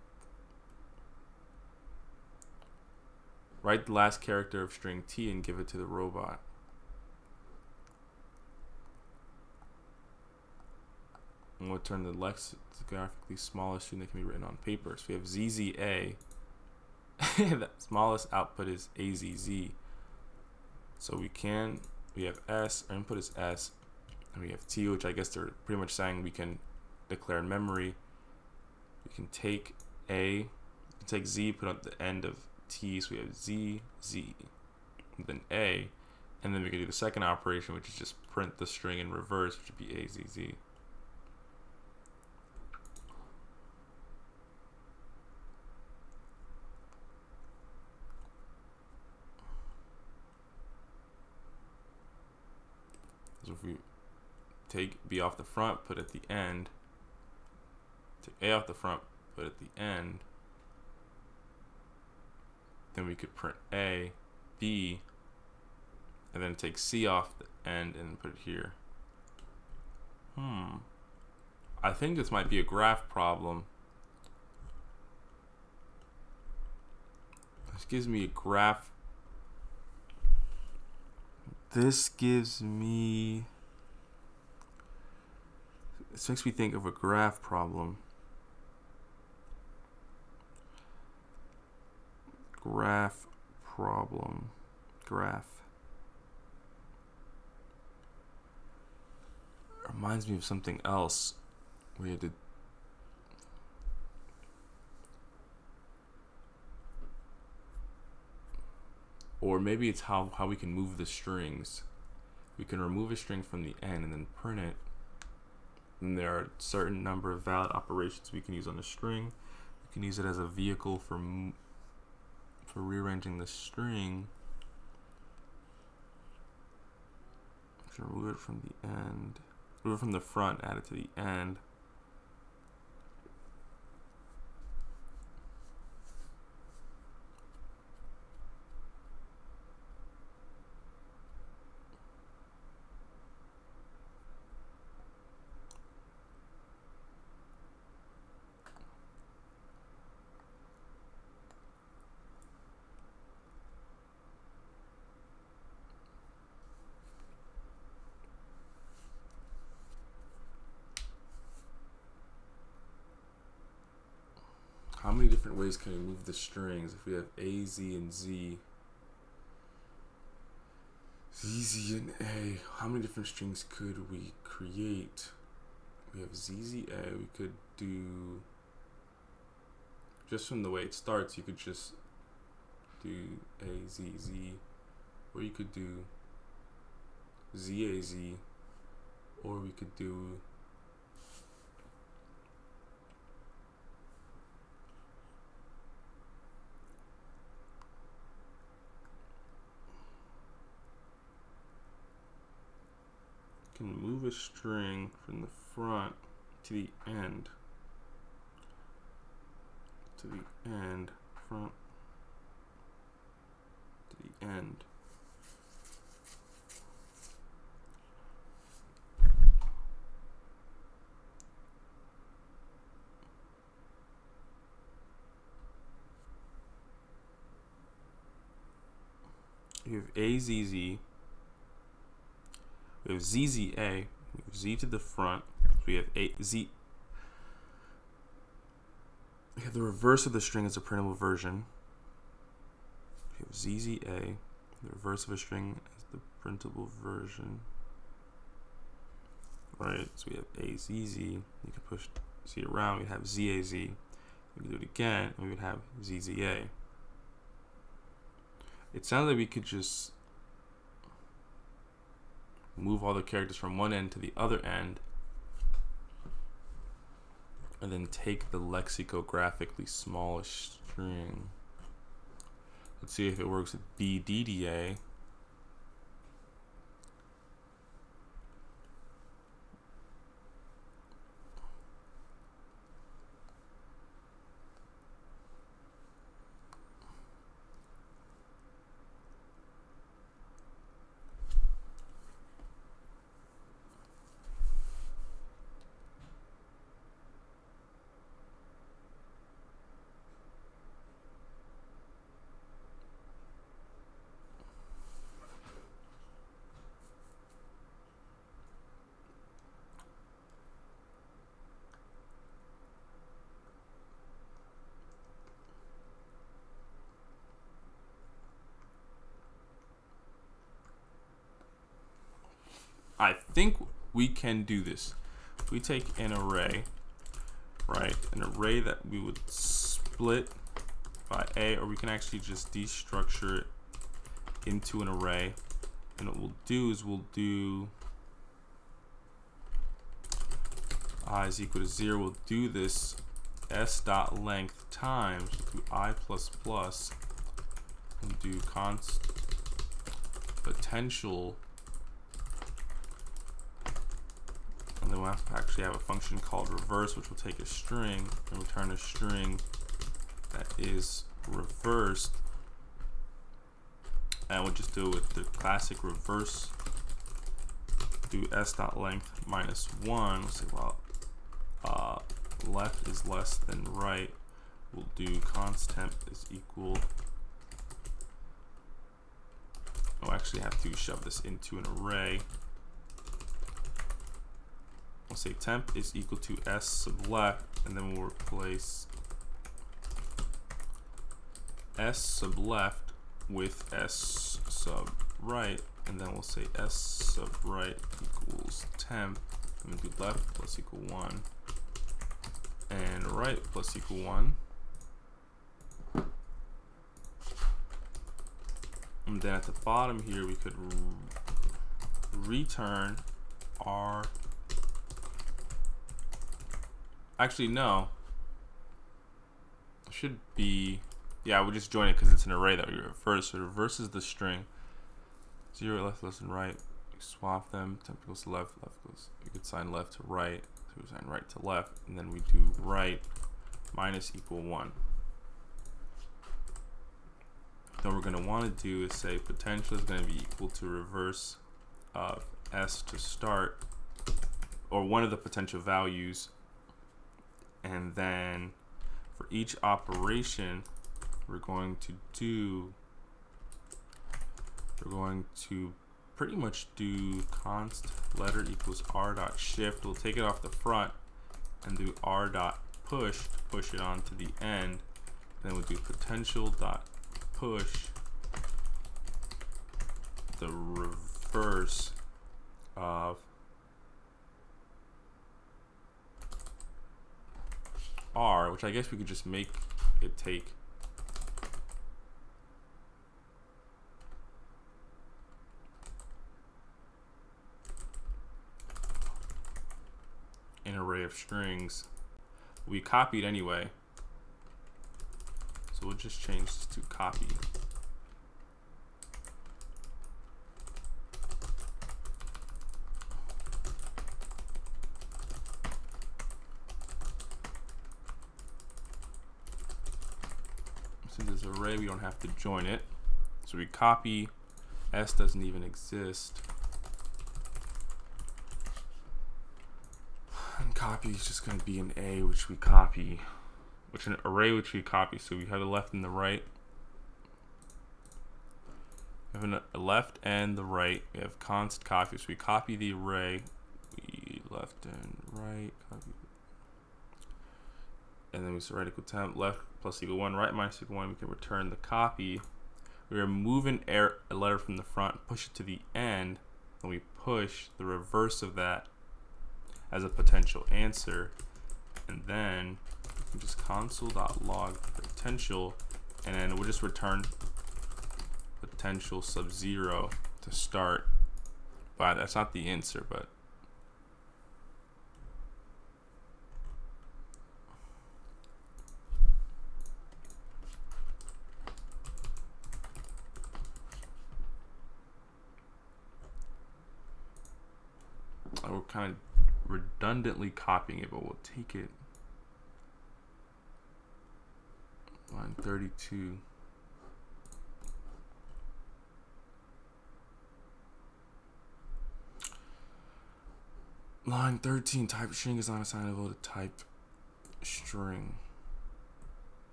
Write the last character of string T and give it to the robot. And we'll turn the lexicographically smallest string that can be written on paper. So we have ZZA the smallest output is AZZ. So we have S, our input is S, and we have T, which I guess they're pretty much saying we can declare in memory. We can take take Z, put at the end of T, so we have Z, Z, and then A, and then we can do the second operation, which is just print the string in reverse, which would be AZZ. So if we take B off the front, put at the end, take A off the front, put at the end, then we could print A, B, and then take C off the end and put it here. I think this might be a graph problem. This gives me a graph. This makes me think of a graph problem. Graph. Reminds me of something else. We had to. Or maybe it's how we can move the strings. We can remove a string from the end and then print it. And there are a certain number of valid operations we can use on the string. We can use it as a vehicle for rearranging the string. So remove it from the end. Remove it from the front, add it to the end. How many different ways can we move the strings? If we have A, Z, and Z, Z, and A, how many different strings could we create? We have ZZA, we could do, just from the way it starts, you could just do AZZ, or you could do ZAZ, or we could do move a string from the front to the end, front to the end. You have AZZ. We have ZZA, we have Z to the front, so we have Z. We have the reverse of the string as a printable version. We have ZZA, the reverse of a string as the printable version. Right, so we have AZZ, you can push Z around, we have ZAZ, we can do it again, and we would have ZZA. It sounds like we could just move all the characters from one end to the other end, and then take the lexicographically smallest string. Let's see if it works with BDDA. I think we can do this. If we take an array, right, an array that we would split by A, or we can actually just destructure it into an array. And what we'll do is we'll do I is equal to 0. We'll do this s.length times, we'll do I plus plus, and do const potential, and then we'll have to actually have a function called reverse, which will take a string and return a string that is reversed, and we'll just do it with the classic reverse. Do s.length minus 1. We'll say, well, left is less than right. We'll do const temp is equal. We'll actually have to shove this into an array. We'll say temp is equal to s sub left, and then we'll replace s sub left with s sub right, and then we'll say s sub right equals temp, and then do left plus equal 1 and right plus equal 1, and then at the bottom here we could return our, actually no, it should be, yeah, we'll just join it because it's an array that we reverse. So it reverses the string 0 left less than right. We swap them. Temp goes to left, left goes. We could sign left to right. So we sign right to left, and then we do right minus equal 1. Then what we're going to want to do is say potential is going to be equal to reverse of s to start, or one of the potential values, and then for each operation we're going to pretty much do const letter equals r dot shift. We'll take it off the front and do r dot push to push it on to the end. Then we'll do potential dot push the reverse of r, which I guess we could just make it take an array of strings. We copied anyway, so we'll just change this to copy. Since it's an array, we don't have to join it. So we copy, s doesn't even exist. And copy is just going to be an a, which we copy, which an array which we copy. So we have the left and the right. We have a left and the right. We have const copy, so we copy the array. We left and right copy, and then we say right equal temp, left plus equal 1, right minus equal 1. We can return the copy. We remove a letter from the front, push it to the end, and we push the reverse of that as a potential answer, and then we just console.log potential, and then we'll just return potential sub 0 to start. But that's not the answer, but we're kind of redundantly copying it, but we'll take it. Line 32. Line 13, type string is not assignable to type string.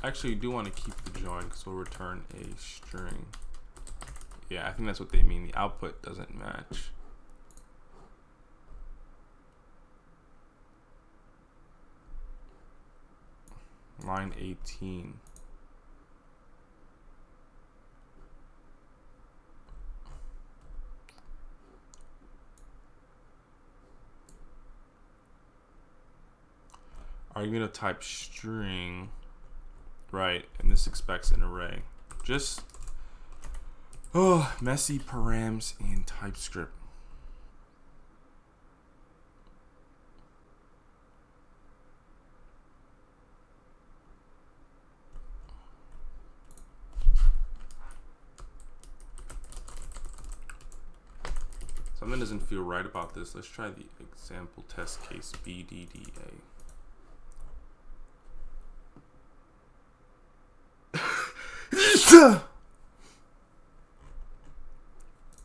Actually, you do want to keep the join because we'll return a string Yeah, I think that's what they mean. The output doesn't match. Line 18. Are you going to type string? Right, and this expects an array. Just, messy params in TypeScript. Something doesn't feel right about this. Let's try the example test case BDDA.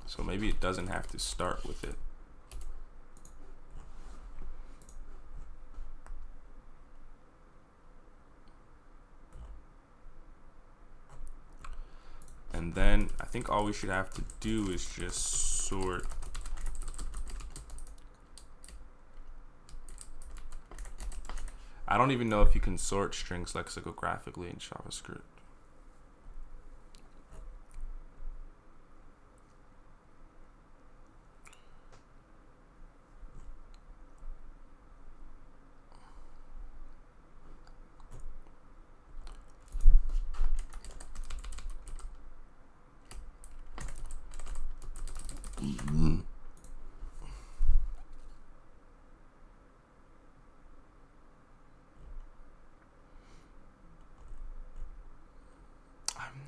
So maybe it doesn't have to start with it. And then I think all we should have to do is just sort. I don't even know if you can sort strings lexicographically in JavaScript.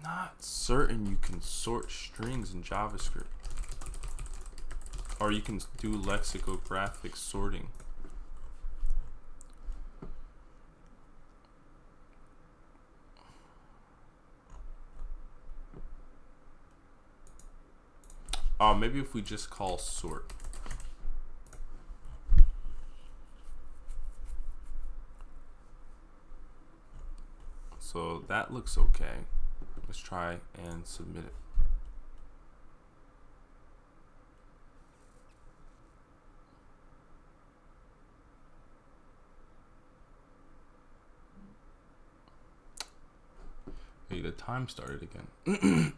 Not certain you can sort strings in JavaScript, or you can do lexicographic sorting. Maybe if we just call sort. So that looks okay. Let's try and submit it. Hey, the time started again.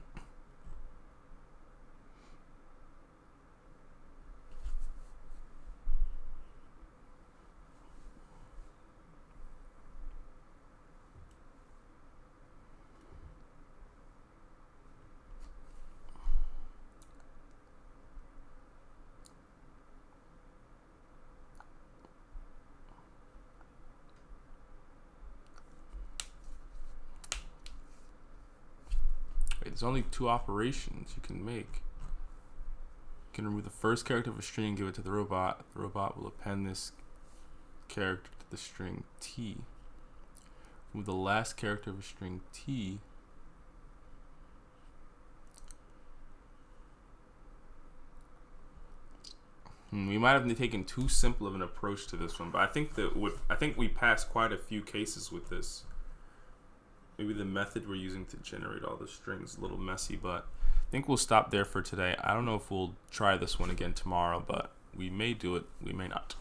There's only two operations you can make. You can remove the first character of a string and give it to the robot. The robot will append this character to the string T. Remove the last character of a string T. We might have taken too simple of an approach to this one, but I think we passed quite a few cases with this. Maybe the method we're using to generate all the strings is a little messy, but I think we'll stop there for today. I don't know if we'll try this one again tomorrow, but we may do it, we may not.